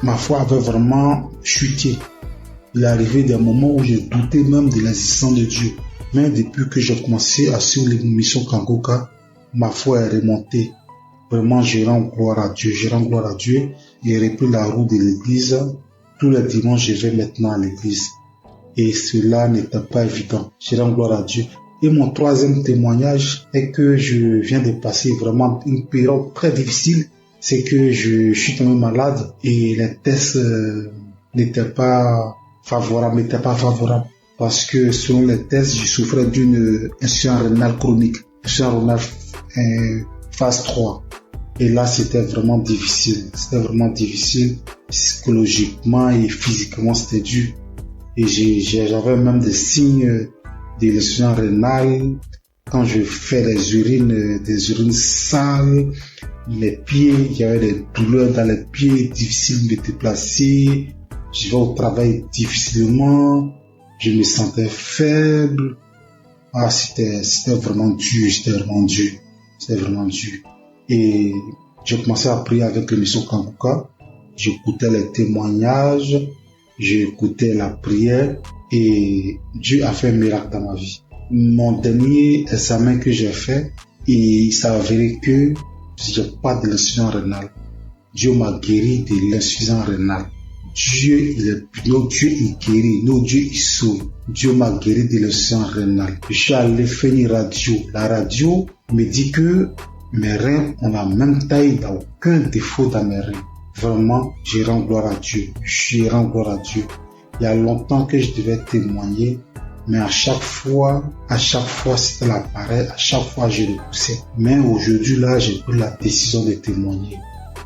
ma foi avait vraiment chuté. Il est arrivé des moments où j'ai douté même de l'existence de Dieu. Mais depuis que j'ai commencé à suivre l'émission Kanguka, ma foi est remontée. Vraiment, je rends gloire à Dieu. Je rends gloire à Dieu et j'ai repris la route de l'église. Tous les dimanches, je vais maintenant à l'église. Et cela n'était pas évident. Je rends gloire à Dieu. Et mon troisième témoignage est que je viens de passer vraiment une période très difficile. C'est que je suis tombé malade et les tests n'étaient pas favorables. Parce que selon les tests, je souffrais d'une insuffisance rénale chronique. Insuffisance rénale phase 3. Et là, c'était vraiment difficile. Psychologiquement et physiquement, c'était dur. Et j'avais même des signes de l'insuffisance rénale. Quand je fais des urines sales, les pieds, il y avait des douleurs dans les pieds, difficile de me déplacer. Je vais au travail difficilement. Je me sentais faible. Ah, c'était vraiment dur, c'était vraiment dur. Et j'ai commencé à prier avec l'émission Kanguka. J'écoutais les témoignages, j'écoutais la prière et Dieu a fait un miracle dans ma vie. Mon dernier examen que j'ai fait, il s'est avéré que j'ai pas de l'insuffisance rénale. Dieu m'a guéri de l'insuffisance rénale. Notre Dieu il guérit, notre Dieu il sauve. Dieu m'a guéri de l'insuffisance rénale. Je suis allé faire une radio. La radio me dit que mes reins ont la même taille, il n'y a aucun défaut dans mes reins. Vraiment, je rends gloire à Dieu. Je rends gloire à Dieu. Il y a longtemps que je devais témoigner, mais à chaque fois, c'était la pareille, à chaque fois, je repoussais. Mais aujourd'hui, là, j'ai pris la décision de témoigner.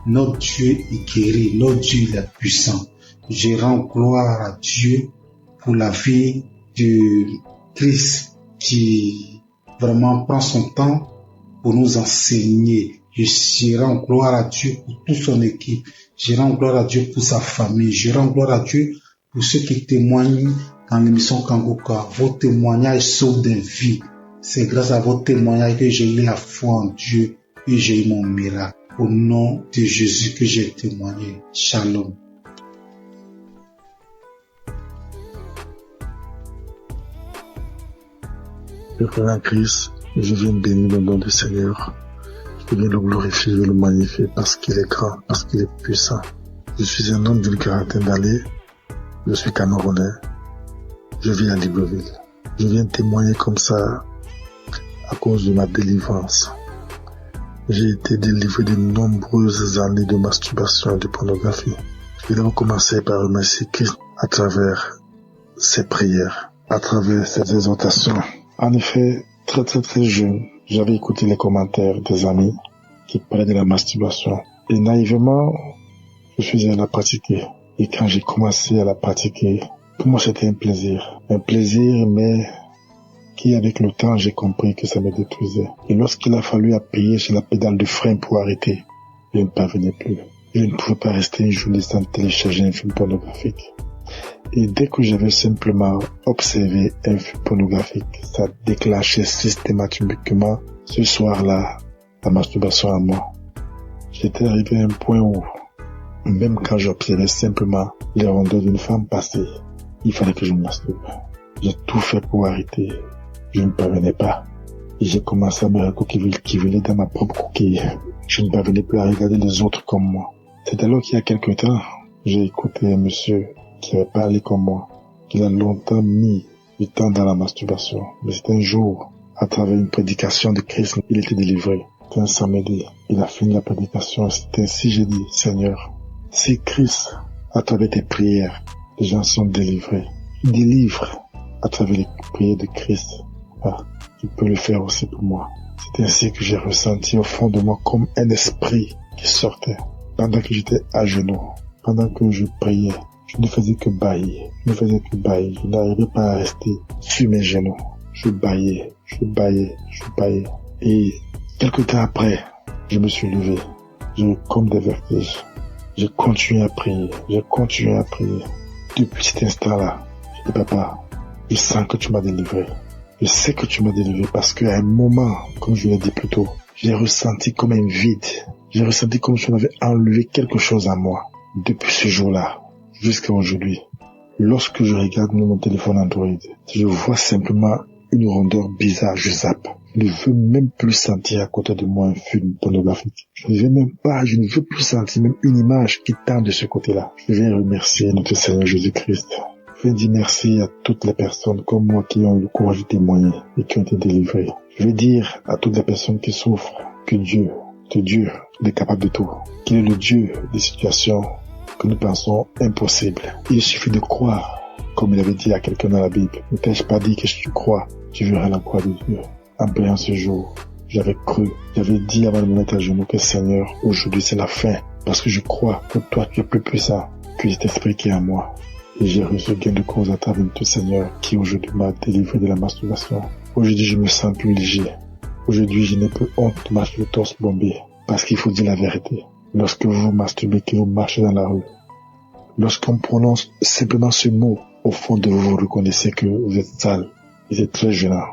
Notre Dieu est guéri, notre Dieu il est puissant. Je rends gloire à Dieu pour la vie de Christ qui vraiment prend son temps pour nous enseigner. Je rends gloire à Dieu pour toute son équipe. Je rends gloire à Dieu pour sa famille. Je rends gloire à Dieu pour ceux qui témoignent dans l'émission Kanguka. Vos témoignages sauvent des vies. C'est grâce à vos témoignages que j'ai eu la foi en Dieu et j'ai eu mon miracle. Au nom de Jésus que j'ai témoigné. Shalom. Je connais en Christ, je viens bénir le nom du Seigneur. Je viens le glorifier, je le magnifier parce qu'il est grand, parce qu'il est puissant. Je suis un homme d'une quarantaine d'années. Je suis Camerounais. Je vis à Libreville. Je viens témoigner comme ça à cause de ma délivrance. J'ai été délivré de nombreuses années de masturbation et de pornographie. Je vais commencer par remercier Christ à travers ses prières, à travers ses exhortations. En effet, très jeune, j'avais écouté les commentaires des amis qui parlaient de la masturbation. Et naïvement, je suis allé la pratiquer. Et quand j'ai commencé à la pratiquer, pour moi c'était un plaisir. Un plaisir, mais qui avec le temps, j'ai compris que ça me détruisait. Et lorsqu'il a fallu appuyer sur la pédale de frein pour arrêter, je ne parvenais plus. Je ne pouvais pas rester une journée sans télécharger un film pornographique. Et dès que j'avais simplement observé un film pornographique, ça déclenchait systématiquement ce soir-là la masturbation à moi. J'étais arrivé à un point où, même quand j'observais simplement les rondeurs d'une femme passer, il fallait que je me masturbe. J'ai tout fait pour arrêter. Je ne parvenais pas. Et j'ai commencé à me recouquiller dans ma propre coquille. Je ne parvenais plus à regarder les autres comme moi. C'est alors qu'il y a quelque temps, j'ai écouté un monsieur qui avait parlé comme moi, qu'il a longtemps mis du temps dans la masturbation. Mais c'était un jour, à travers une prédication de Christ, il était délivré. C'était un samedi. Il a fini la prédication. C'était ainsi, j'ai dit, Seigneur, si Christ, à travers tes prières, les gens sont délivrés, il délivre à travers les prières de Christ. Ah, tu peux le faire aussi pour moi. C'est ainsi que j'ai ressenti au fond de moi comme un esprit qui sortait. Pendant que j'étais à genoux, pendant que je priais, je ne faisais que bâiller. Je n'arrivais pas à rester sur mes genoux. Je bâillais. Et quelque temps après, je me suis levé. J'ai eu comme des vertiges. J'ai continué à prier. Depuis cet instant-là, je dis, papa, je sens que tu m'as délivré. Je sais que tu m'as délivré parce qu'à un moment, comme je l'ai dit plus tôt, j'ai ressenti comme un vide. J'ai ressenti comme si on avait enlevé quelque chose à moi. Depuis ce jour-là, jusqu'à aujourd'hui, lorsque je regarde mon téléphone Android, je vois simplement une rondeur bizarre, je zappe. Je ne veux même plus sentir à côté de moi un film pornographique. Je ne veux plus sentir même une image qui tend de ce côté-là. Je vais remercier notre Seigneur Jésus-Christ. Je vais dire merci à toutes les personnes comme moi qui ont eu le courage de témoigner et qui ont été délivrées. Je vais dire à toutes les personnes qui souffrent que Dieu, il est capable de tout. Qu'il est le Dieu des situations que nous pensons impossibles. Il suffit de croire, comme il avait dit à quelqu'un dans la Bible. Ne t'ai-je pas dit que si tu crois, tu verras la gloire de Dieu. En priant ce jour, j'avais cru, j'avais dit avant de me mettre à genoux que Seigneur, aujourd'hui c'est la fin, parce que je crois que toi tu es plus puissant que cet esprit qui est en moi. Et j'ai reçu gain de cause à travers tout Seigneur qui aujourd'hui m'a délivré de la masturbation. Aujourd'hui je me sens plus léger. Aujourd'hui je n'ai plus honte de marcher le torse bombé, parce qu'il faut dire la vérité. Lorsque vous vous masturbez, que vous marchez dans la rue, lorsqu'on prononce simplement ce mot, au fond de vous, vous reconnaissez que vous êtes sale. Et c'est très gênant.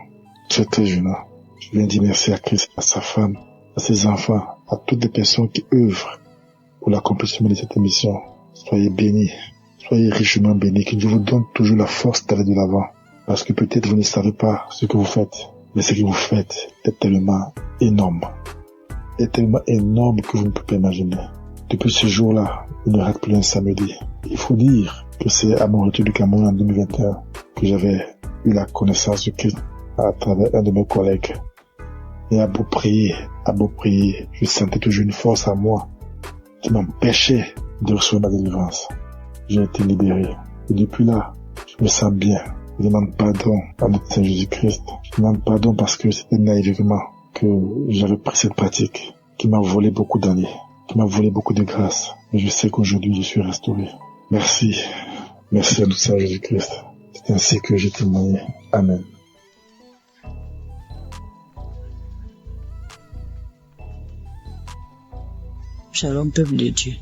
Tu es très jeune. Je viens dire merci à Christ, à sa femme, à ses enfants, à toutes les personnes qui œuvrent pour l'accomplissement de cette émission. Soyez bénis, soyez richement bénis, que Dieu vous donne toujours la force d'aller de l'avant. Parce que peut-être vous ne savez pas ce que vous faites, mais ce que vous faites est tellement énorme. Est tellement énorme que vous ne pouvez pas imaginer. Depuis ce jour-là, il ne rate plus un samedi. Il faut dire que c'est à mon retour du Cameroun en 2021 que j'avais eu la connaissance de Christ à travers un de mes collègues. Et à beau prier, je sentais toujours une force à moi qui m'empêchait de recevoir ma délivrance. J'ai été libéré. Et depuis là, je me sens bien. Je demande pardon à notre Seigneur Jésus-Christ. Je demande pardon parce que c'était naïvement que j'avais pris cette pratique qui m'a volé beaucoup d'années, qui m'a volé beaucoup de grâce. Mais je sais qu'aujourd'hui, je suis restauré. Merci. Merci à notre Seigneur Jésus-Christ. C'est ainsi que j'ai témoigné. Amen. Shalom, peuple de Dieu.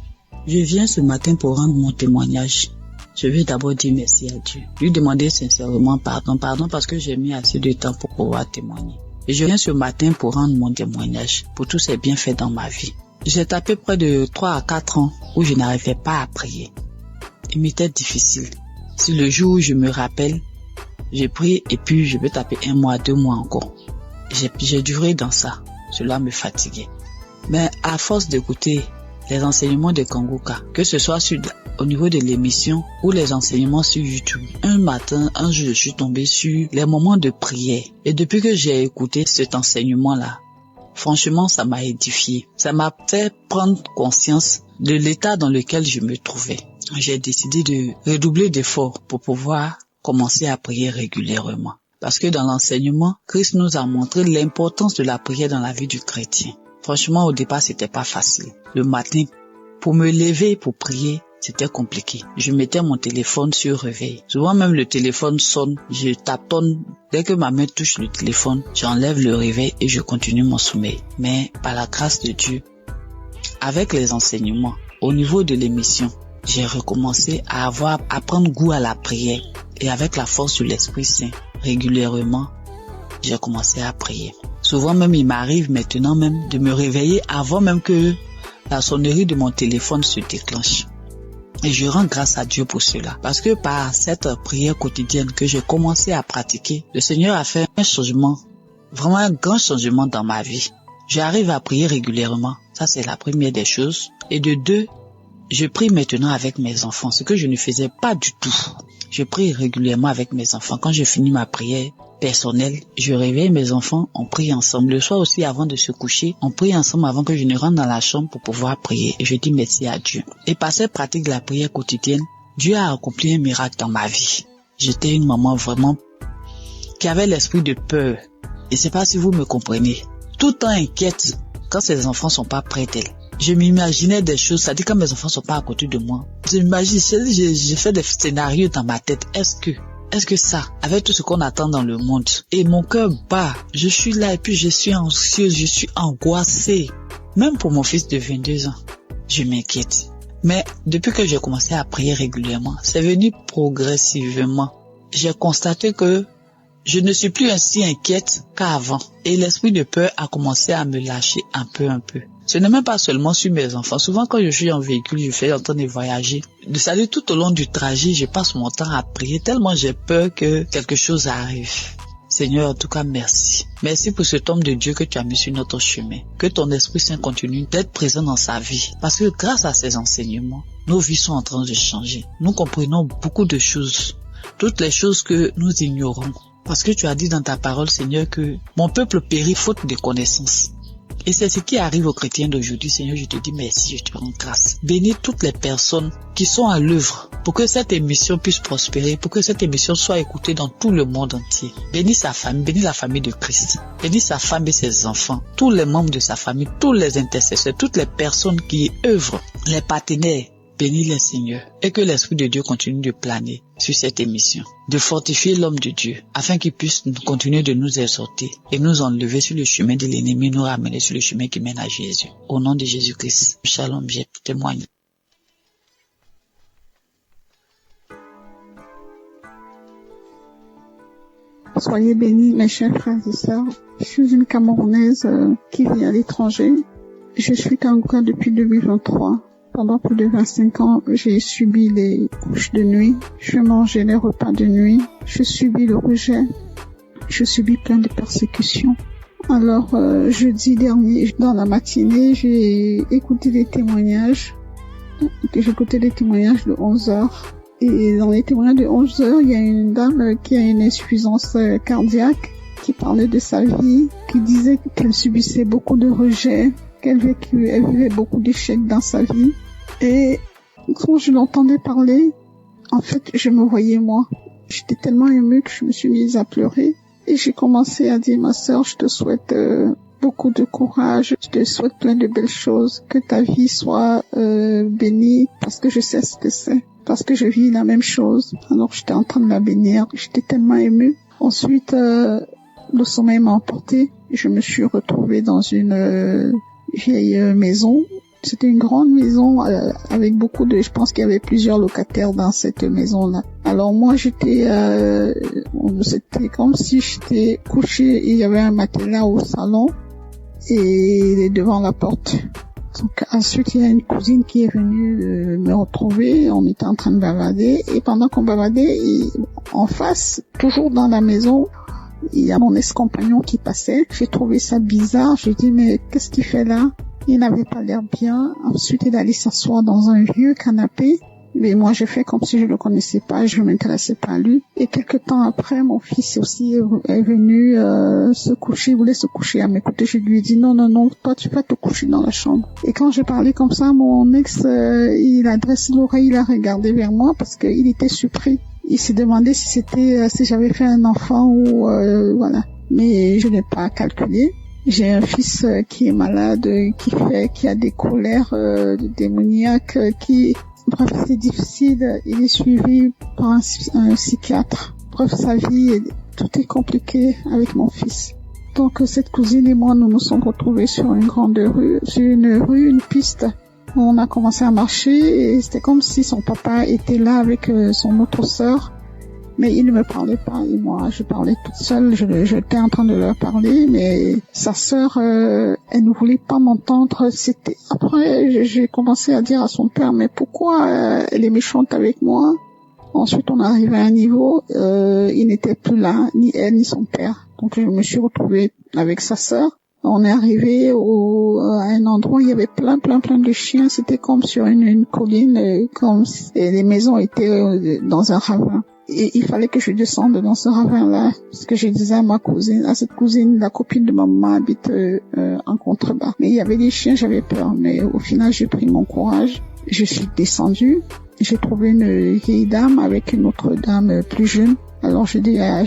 Je viens ce matin pour rendre mon témoignage. Je veux d'abord dire merci à Dieu. Lui demander sincèrement pardon parce que j'ai mis assez de temps pour pouvoir témoigner. Et je viens ce matin pour rendre mon témoignage pour tous ces bienfaits dans ma vie. J'ai tapé près de 3 à 4 ans où je n'arrivais pas à prier. Il m'était difficile. Si le jour où je me rappelle, j'ai prié et puis je peux taper 1 mois, 2 mois encore. J'ai duré dans ça. Cela me fatiguait. Mais à force d'écouter les enseignements de Kanguka, que ce soit au niveau de l'émission ou les enseignements sur YouTube. Un matin, un jour, je suis tombé sur les moments de prière. Et depuis que j'ai écouté cet enseignement-là, franchement, ça m'a édifié. Ça m'a fait prendre conscience de l'état dans lequel je me trouvais. J'ai décidé de redoubler d'efforts pour pouvoir commencer à prier régulièrement. Parce que dans l'enseignement, Christ nous a montré l'importance de la prière dans la vie du chrétien. Franchement, au départ, c'était pas facile. Le matin, pour me lever, pour prier, c'était compliqué. Je mettais mon téléphone sur réveil. Souvent même le téléphone sonne, je taponne. Dès que ma main touche le téléphone, j'enlève le réveil et je continue mon sommeil. Mais par la grâce de Dieu, avec les enseignements, au niveau de l'émission, j'ai recommencé à prendre goût à la prière. Et avec la force de l'Esprit Saint, régulièrement, j'ai commencé à prier. Souvent même, il m'arrive maintenant même de me réveiller avant même que la sonnerie de mon téléphone se déclenche. Et je rends grâce à Dieu pour cela. Parce que par cette prière quotidienne que j'ai commencé à pratiquer, le Seigneur a fait un changement, vraiment un grand changement dans ma vie. J'arrive à prier régulièrement. Ça, c'est la première des choses. Et de 2, je prie maintenant avec mes enfants, ce que je ne faisais pas du tout. Je prie régulièrement avec mes enfants. Quand je finis ma prière personnelle, je réveille mes enfants, on prie ensemble. Le soir aussi, avant de se coucher, on prie ensemble avant que je ne rentre dans la chambre pour pouvoir prier. Et je dis merci à Dieu. Et par cette pratique de la prière quotidienne, Dieu a accompli un miracle dans ma vie. J'étais une maman vraiment qui avait l'esprit de peur. Et c'est pas si vous me comprenez. Tout le temps inquiète quand ses enfants sont pas près d'elle. Je m'imaginais des choses, c'est-à-dire quand mes enfants sont pas à côté de moi. J'ai fait des scénarios dans ma tête. Est-ce que ça, avec tout ce qu'on attend dans le monde, et mon cœur bat, je suis là et puis je suis anxieuse, je suis angoissée. Même pour mon fils de 22 ans, je m'inquiète. Mais depuis que j'ai commencé à prier régulièrement, c'est venu progressivement. J'ai constaté que je ne suis plus ainsi inquiète qu'avant. Et l'esprit de peur a commencé à me lâcher un peu. Ce n'est même pas seulement sur mes enfants. Souvent, quand je suis en véhicule, je fais en train de voyager. C'est-à-dire, tout au long du trajet, je passe mon temps à prier tellement j'ai peur que quelque chose arrive. Seigneur, en tout cas, merci. Merci pour cet homme de Dieu que tu as mis sur notre chemin. Que ton Esprit Saint continue d'être présent dans sa vie. Parce que grâce à ces enseignements, nos vies sont en train de changer. Nous comprenons beaucoup de choses. Toutes les choses que nous ignorons. Parce que tu as dit dans ta parole, Seigneur, que mon peuple périt faute de connaissances. Et c'est ce qui arrive aux chrétiens d'aujourd'hui. Seigneur, je te dis merci, je te rends grâce. Bénis toutes les personnes qui sont à l'œuvre pour que cette émission puisse prospérer, pour que cette émission soit écoutée dans tout le monde entier. Bénis sa famille, bénis la famille de Christ. Bénis sa femme et ses enfants, tous les membres de sa famille, tous les intercesseurs, toutes les personnes qui œuvrent, les partenaires. Bénis les Seigneur et que l'Esprit de Dieu continue de planer sur cette émission, de fortifier l'homme de Dieu afin qu'il puisse continuer de nous exhorter et nous enlever sur le chemin de l'ennemi, nous ramener sur le chemin qui mène à Jésus. Au nom de Jésus-Christ, shalom, j'ai témoigné. Soyez bénis, mes chers frères et sœurs. Je suis une Camerounaise qui vit à l'étranger. Je suis Kangouka depuis 2023. Pendant plus de 25 ans, j'ai subi les couches de nuit. Je mangeais les repas de nuit. Je subis le rejet. Je subis plein de persécutions. Alors, jeudi dernier, dans la matinée, j'ai écouté des témoignages. J'ai écouté les témoignages de 11h. Et dans les témoignages de 11h, il y a une dame qui a une insuffisance cardiaque, qui parlait de sa vie, qui disait qu'elle subissait beaucoup de rejets, qu'elle vivait beaucoup d'échecs dans sa vie. Et quand je l'entendais parler, en fait, je me voyais moi. J'étais tellement émue que je me suis mise à pleurer. Et j'ai commencé à dire, ma sœur, je te souhaite beaucoup de courage, je te souhaite plein de belles choses, que ta vie soit bénie, parce que je sais ce que c'est, parce que je vis la même chose. Alors j'étais en train de la bénir, j'étais tellement émue. Ensuite, le sommeil m'a emporté, je me suis retrouvée dans une vieille maison. C'était une grande maison avec beaucoup de... Je pense qu'il y avait plusieurs locataires dans cette maison-là. Alors moi, c'était comme si j'étais couchée et il y avait un matelas au salon et devant la porte. Donc ensuite, il y a une cousine qui est venue me retrouver. On était en train de bavarder et pendant qu'on bavardait, en face, toujours dans la maison, il y a mon ex-compagnon qui passait. J'ai trouvé ça bizarre. J'ai dit, mais qu'est-ce qu'il fait là? Il n'avait pas l'air bien. Ensuite, il allait s'asseoir dans un vieux canapé. Mais moi, j'ai fait comme si je le connaissais pas, je m'intéressais pas à lui. Et quelque temps après, mon fils aussi est venu se coucher, il voulait se coucher à mes côtés. Je lui ai dit, non, toi, tu vas te coucher dans la chambre. Et quand j'ai parlé comme ça, mon ex, il a dressé l'oreille, il a regardé vers moi parce qu'il était surpris. Il s'est demandé si j'avais fait un enfant ou voilà. Mais je n'ai pas calculé. J'ai un fils qui est malade, qui a des colères démoniaques, bref, c'est difficile. Il est suivi par un psychiatre. Bref, sa vie, tout est compliqué avec mon fils. Donc, cette cousine et moi, nous nous sommes retrouvés sur une grande rue, une piste. On a commencé à marcher et c'était comme si son papa était là avec son autre sœur. Mais il ne me parlait pas et moi je parlais toute seule, j'étais en train de leur parler, mais sa sœur, elle ne voulait pas m'entendre. Après j'ai commencé à dire à son père, mais pourquoi elle est méchante avec moi? Ensuite on arrivait à un niveau, il n'était plus là, ni elle ni son père. Donc je me suis retrouvée avec sa sœur. On est arrivé à un endroit où il y avait plein de chiens. C'était comme sur une colline, comme si les maisons étaient dans un ravin. Et il fallait que je descende dans ce ravin-là, parce que je disais à cette cousine, la copine de ma maman habite en contrebas. Mais il y avait des chiens, j'avais peur. Mais au final, j'ai pris mon courage. Je suis descendue. J'ai trouvé une vieille dame avec une autre dame plus jeune. Alors je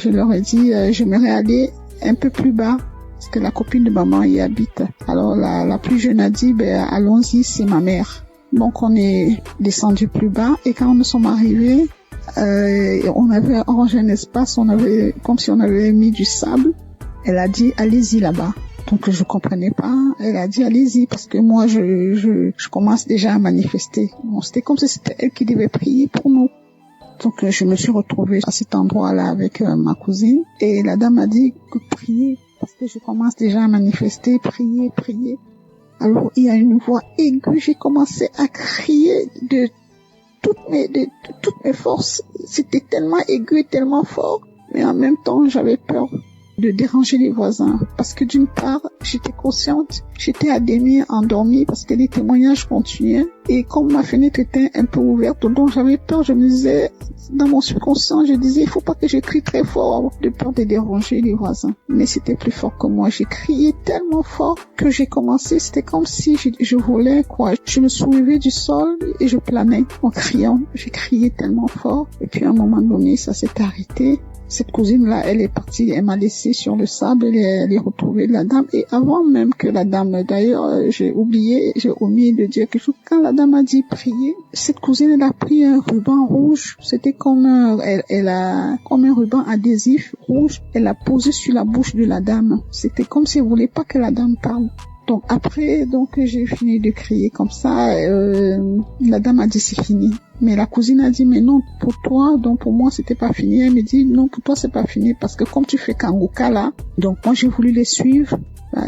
leur ai dit, j'aimerais aller un peu plus bas, parce que la copine de maman y habite. Alors la plus jeune a dit, allons-y, c'est ma mère. Donc on est descendu plus bas et quand nous sommes arrivés, on avait arrangé un espace, comme si on avait mis du sable. Elle a dit, allez-y là-bas. Donc je comprenais pas. Elle a dit, allez-y, parce que moi je commence déjà à manifester. Bon, c'était comme si c'était elle qui devait prier pour nous. Donc je me suis retrouvée à cet endroit-là avec ma cousine et la dame a dit que prier, parce que je commence déjà à manifester, prier. Alors il y a une voix aiguë, j'ai commencé à crier de toutes mes forces. C'était tellement aigu et tellement fort, mais en même temps j'avais peur de déranger les voisins, parce que d'une part j'étais consciente, j'étais à demi endormie parce que les témoignages continuaient et comme ma fenêtre était un peu ouverte, donc j'avais peur. Je me disais, dans mon subconscient, je disais, il faut pas que je crie très fort de peur de déranger les voisins. Mais c'était plus fort que moi. J'ai crié tellement fort que j'ai commencé, c'était comme si je volais, quoi. Je me soulevais du sol et je planais en criant. J'ai crié tellement fort et puis à un moment donné, ça s'est arrêté. Cette cousine-là, elle est partie, elle m'a laissé sur le sable, elle est retrouvée la dame. Et avant même que la dame, d'ailleurs, j'ai omis de dire quelque chose. Quand la dame a dit prier, cette cousine, elle a pris un ruban rouge. C'était comme comme un ruban adhésif rouge. Elle l'a posé sur la bouche de la dame. C'était comme si elle voulait pas que la dame parle. Donc après, j'ai fini de crier comme ça. La dame a dit c'est fini. Mais la cousine a dit mais non pour toi, donc pour moi c'était pas fini. Elle me dit non pour toi c'est pas fini parce que comme tu fais Kanguka là, donc moi j'ai voulu les suivre.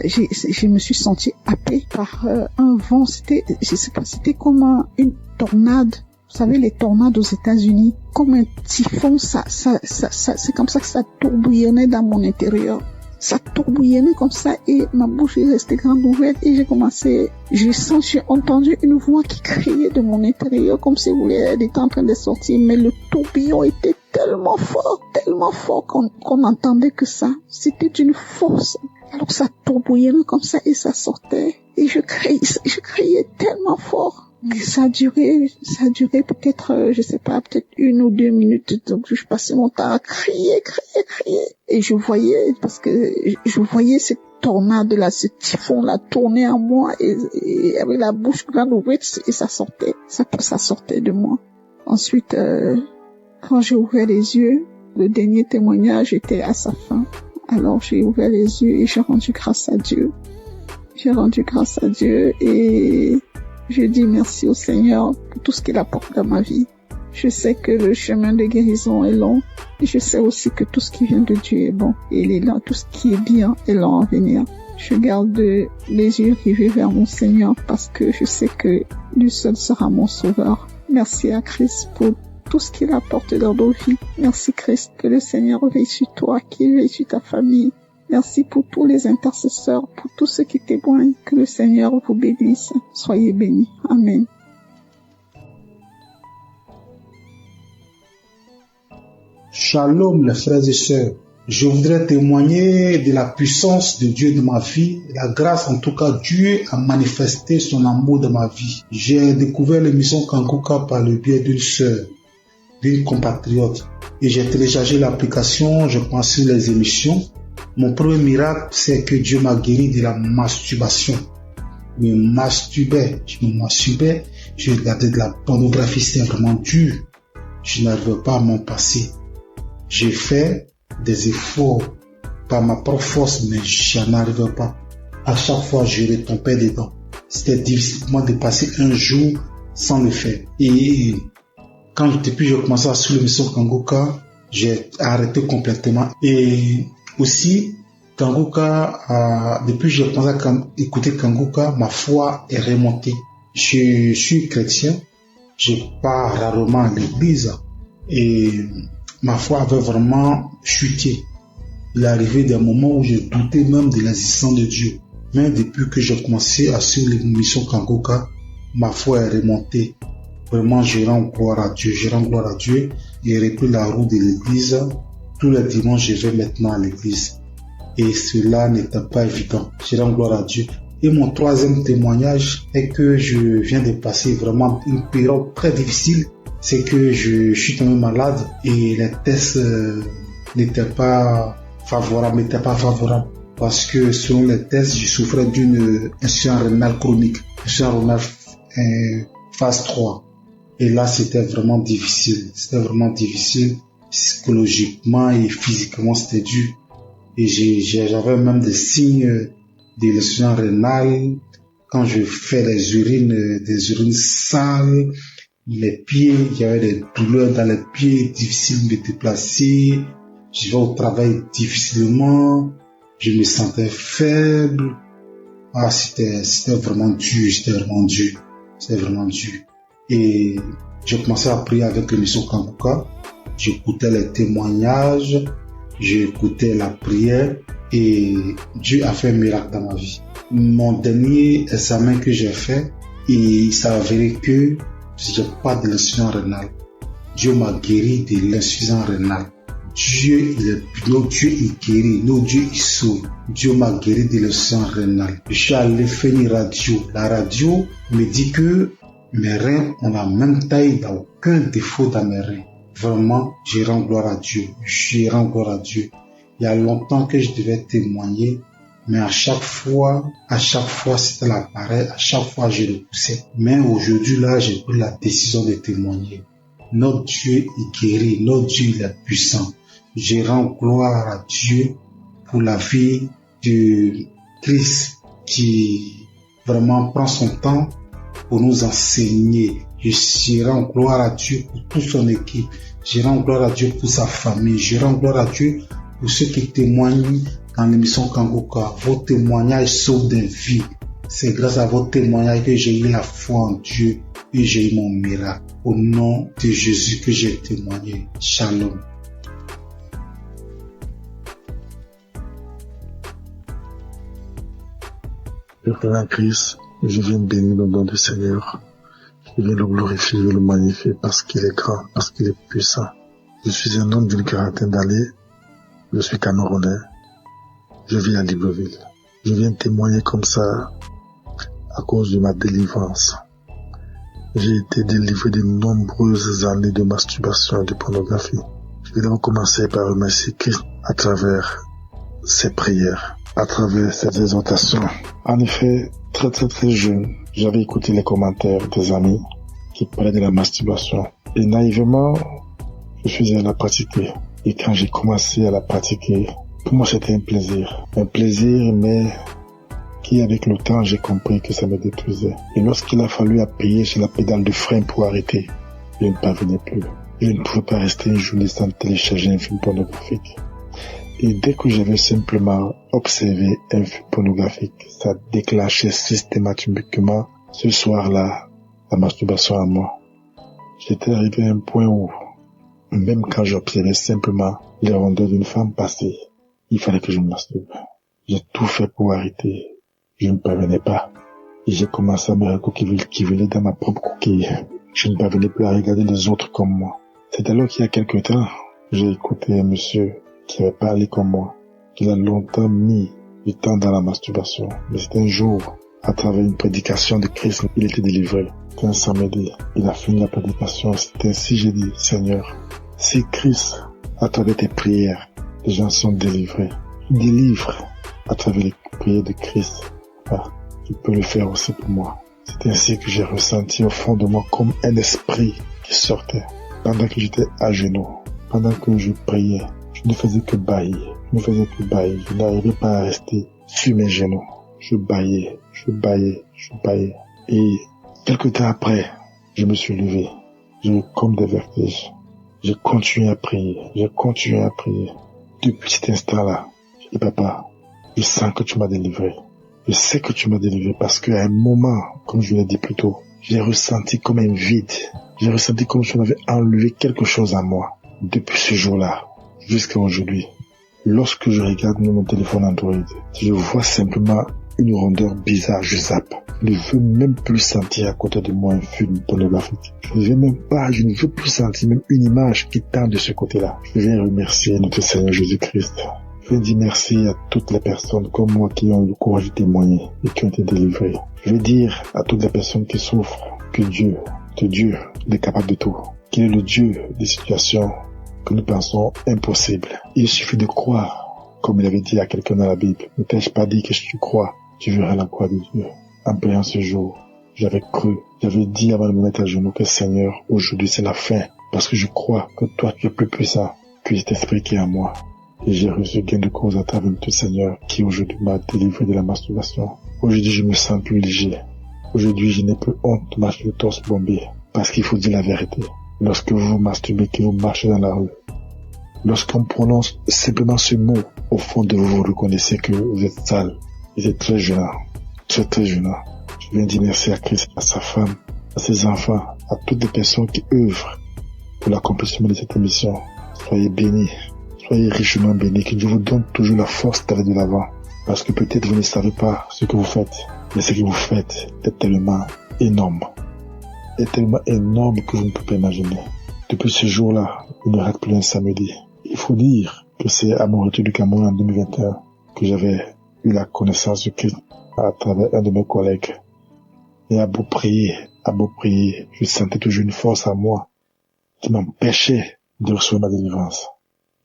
Je me suis sentie happée par un vent. C'était, je sais pas, c'était comme une tornade. Vous savez, les tornades aux États-Unis, comme un typhon, ça, c'est comme ça que ça tourbillonnait dans mon intérieur. Ça tourbillonnait comme ça et ma bouche est restée grande ouverte et j'ai entendu une voix qui criait de mon intérieur comme si elle était en train de sortir, mais le tourbillon était tellement fort qu'on entendait que ça. C'était d'une force. Alors ça tourbillonnait comme ça et ça sortait. Et je criais tellement fort. Et ça a duré peut-être, je sais pas, peut-être 1 ou 2 minutes. Donc, je passais mon temps à crier. Et je voyais cette tornade-là, ce typhon-là tourner en moi et avec la bouche grande ouverte et ça sortait de moi. Ensuite, quand j'ai ouvert les yeux, le dernier témoignage était à sa fin. Alors, j'ai ouvert les yeux et j'ai rendu grâce à Dieu. Et je dis merci au Seigneur pour tout ce qu'il apporte dans ma vie. Je sais que le chemin de guérison est long. Et je sais aussi que tout ce qui vient de Dieu est bon. Et il est là, tout ce qui est bien est long à venir. Je garde les yeux rivés vers mon Seigneur parce que je sais que lui seul sera mon sauveur. Merci à Christ pour tout ce qu'il apporte dans nos vies. Merci Christ, que le Seigneur veille sur toi, qu'il veille sur ta famille. Merci pour tous les intercesseurs, pour tous ceux qui témoignent. Que le Seigneur vous bénisse. Soyez bénis. Amen. Shalom les frères et sœurs. Je voudrais témoigner de la puissance de Dieu dans ma vie, la grâce en tout cas. Dieu a manifesté son amour dans ma vie. J'ai découvert l'émission Kanguka par le biais d'une sœur, d'une compatriote. Et j'ai téléchargé l'application, je pense sur les émissions. Mon premier miracle, c'est que Dieu m'a guéri de la masturbation. Je me masturbais, je regardais de la pornographie, c'était vraiment dur. Je n'arrivais pas à m'en passer. J'ai fait des efforts par ma propre force, mais je n'arrivais pas. À chaque fois, je retombais dedans. C'était difficile pour moi de passer un jour sans le faire. Et depuis que j'ai commencé à suivre l'émission Kanguka, j'ai arrêté complètement. Et aussi, Kanguka, depuis que j'ai commencé à écouter Kanguka, ma foi est remontée. Je suis chrétien, je pars rarement à l'église et ma foi avait vraiment chuté. Il est arrivé des moments où je doutais même de l'existence de Dieu. Mais depuis que j'ai commencé à suivre l'émission Kanguka, ma foi est remontée. Vraiment, je rends gloire à Dieu. Et j'ai repris la route de l'église. Tous les dimanches, je vais maintenant à l'église. Et cela n'était pas évident. Je rends gloire à Dieu. Et mon troisième témoignage est que je viens de passer vraiment une période très difficile. C'est que je suis tombé malade et les tests n'étaient pas favorables. Parce que selon les tests, je souffrais d'une insuffisance rénale chronique. Insuffisance rénale phase 3. Et là, c'était vraiment difficile. Psychologiquement et physiquement, c'était dur. Et j'avais même des signes de l'insuffisance rénale. Quand je fais des urines sales, les pieds, j'avais des douleurs dans les pieds, difficile de me déplacer. Je vais au travail difficilement. Je me sentais faible. C'était vraiment dur. Et j'ai commencé à prier avec l'émission Kanguka. J'écoutais les témoignages, j'écoutais la prière et Dieu a fait un miracle dans ma vie. Mon dernier examen que j'ai fait, il s'est avéré que j'ai pas de l'insuffisance rénale. Dieu m'a guéri de l'insuffisance rénale. Notre Dieu il guérit, notre Dieu il sauve. Dieu m'a guéri de l'insuffisance rénale. Je suis allé faire une radio. La radio me dit que mes reins ont la même taille, il n'y a aucun défaut dans mes reins. Vraiment, je rends gloire à Dieu. Il y a longtemps que je devais témoigner, mais à chaque fois, c'était l'appareil, à chaque fois, je repoussais. Mais aujourd'hui, là, j'ai pris la décision de témoigner. Notre Dieu est guéri, notre Dieu il est puissant. Je rends gloire à Dieu pour la vie de Chris qui vraiment prend son temps pour nous enseigner. Je rends gloire à Dieu pour toute son équipe. Je rends gloire à Dieu pour sa famille. Je rends gloire à Dieu pour ceux qui témoignent dans l'émission Kanguka. Vos témoignages sauvent des vies. C'est grâce à vos témoignages que j'ai eu la foi en Dieu et j'ai eu mon miracle. Au nom de Jésus que j'ai témoigné. Shalom. Père Christ, je viens bénir le nom du Seigneur. Je viens le glorifier, le magnifier parce qu'il est grand, parce qu'il est puissant. Je suis un homme d'une quarantaine d'années. Je suis Camerounais. Je vis à Libreville. Je viens témoigner comme ça à cause de ma délivrance. J'ai été délivré de nombreuses années de masturbation et de pornographie. Je vais d'abord commencer par remercier Christ à travers ses prières, à travers ses exhortations. En effet, très jeune, j'avais écouté les commentaires des amis qui parlaient de la masturbation. Et naïvement, je faisais la pratiquer. Et quand j'ai commencé à la pratiquer, pour moi c'était un plaisir. Un plaisir, mais qui avec le temps, j'ai compris que ça me détruisait. Et lorsqu'il a fallu appuyer sur la pédale de frein pour arrêter, je ne parvenais plus. Je ne pouvais pas rester une journée sans télécharger un film pornographique. Et dès que j'avais simplement observé un film pornographique, ça déclenchait systématiquement ce soir-là la masturbation à moi. J'étais arrivé à un point où, même quand j'observais simplement les rondeurs d'une femme passer, il fallait que je me masturbe. J'ai tout fait pour arrêter. Je ne parvenais pas. Et j'ai commencé à me recourir dans ma propre coquille. Je ne parvenais plus à regarder les autres comme moi. C'est alors qu'il y a quelque temps, j'ai écouté un monsieur qui avait parlé comme moi, qu'il a longtemps mis du temps dans la masturbation. Mais c'était un jour, à travers une prédication de Christ, il était délivré. C'était un samedi. Il a fini la prédication. C'était ainsi, j'ai dit, Seigneur, si Christ, à travers tes prières, les gens sont délivrés, délivre à travers les prières de Christ, tu peux le faire aussi pour moi. C'est ainsi que j'ai ressenti au fond de moi comme un esprit qui sortait. Pendant que j'étais à genoux, pendant que je priais, je ne faisais que bâillir. Je n'arrivais pas à rester sur mes genoux. Je bâillais. Et quelque temps après, je me suis levé. J'ai eu comme des vertiges. J'ai continué à prier. Depuis cet instant-là, je dis, Papa, je sens que tu m'as délivré. Je sais que tu m'as délivré parce qu'à un moment, comme je l'ai dit plus tôt, j'ai ressenti comme un vide. J'ai ressenti comme si on avait enlevé quelque chose à moi. Depuis ce jour-là, jusqu'à aujourd'hui, lorsque je regarde mon téléphone Android, je vois simplement une rondeur bizarre, je zappe. Je ne veux même plus sentir à côté de moi un film pornographique. Je ne veux plus sentir même une image qui tend de ce côté-là. Je viens remercier notre Seigneur Jésus-Christ. Je veux dire merci à toutes les personnes comme moi qui ont eu le courage de témoigner et qui ont été délivrées. Je veux dire à toutes les personnes qui souffrent que Dieu est capable de tout. Qu'il est le Dieu des situations que nous pensons impossibles. Il suffit de croire, comme il avait dit à quelqu'un dans la Bible. Ne t'ai-je pas dit que si tu crois, tu verras la croix de Dieu. En priant ce jour, j'avais cru, j'avais dit avant de me mettre à genoux que Seigneur, aujourd'hui c'est la fin. Parce que je crois que toi tu es plus puissant que cet esprit qui est en moi. Et j'ai reçu gain de cause à travers notre Seigneur qui aujourd'hui m'a délivré de la masturbation. Aujourd'hui je me sens plus léger. Aujourd'hui je n'ai plus honte de marcher le torse bombé. Parce qu'il faut dire la vérité. Lorsque vous vous masturbez, que vous marchez dans la rue, lorsqu'on prononce simplement ce mot, au fond de vous, vous reconnaissez que vous êtes sale. Vous êtes très gênant. Très gênant. Je viens dire merci à Christ, à sa femme, à ses enfants, à toutes les personnes qui œuvrent pour l'accomplissement de cette émission. Soyez bénis. Soyez richement bénis, que Dieu vous donne toujours la force d'aller de l'avant. Parce que peut-être vous ne savez pas ce que vous faites, mais ce que vous faites est tellement énorme. Est tellement énorme que vous ne pouvez pas imaginer. Depuis ce jour-là, il ne rate plus un samedi. Il faut dire que c'est à mon retour du Cameroun en 2021 que j'avais eu la connaissance de Christ à travers un de mes collègues. Et à beau prier, je sentais toujours une force à moi qui m'empêchait de recevoir ma délivrance.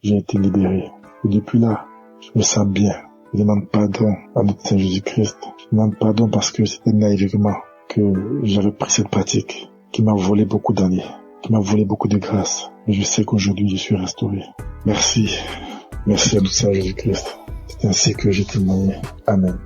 J'ai été libéré. Et depuis là, je me sens bien. Je demande pardon à notre Seigneur Jésus-Christ. Je demande pardon parce que c'était naïvement que j'avais pris cette pratique qui m'a volé beaucoup d'années, qui m'a volé beaucoup de grâce. Mais je sais qu'aujourd'hui, je suis restauré. Merci. Merci à notre Seigneur Jésus-Christ. C'est ainsi que j'ai témoigné. Amen.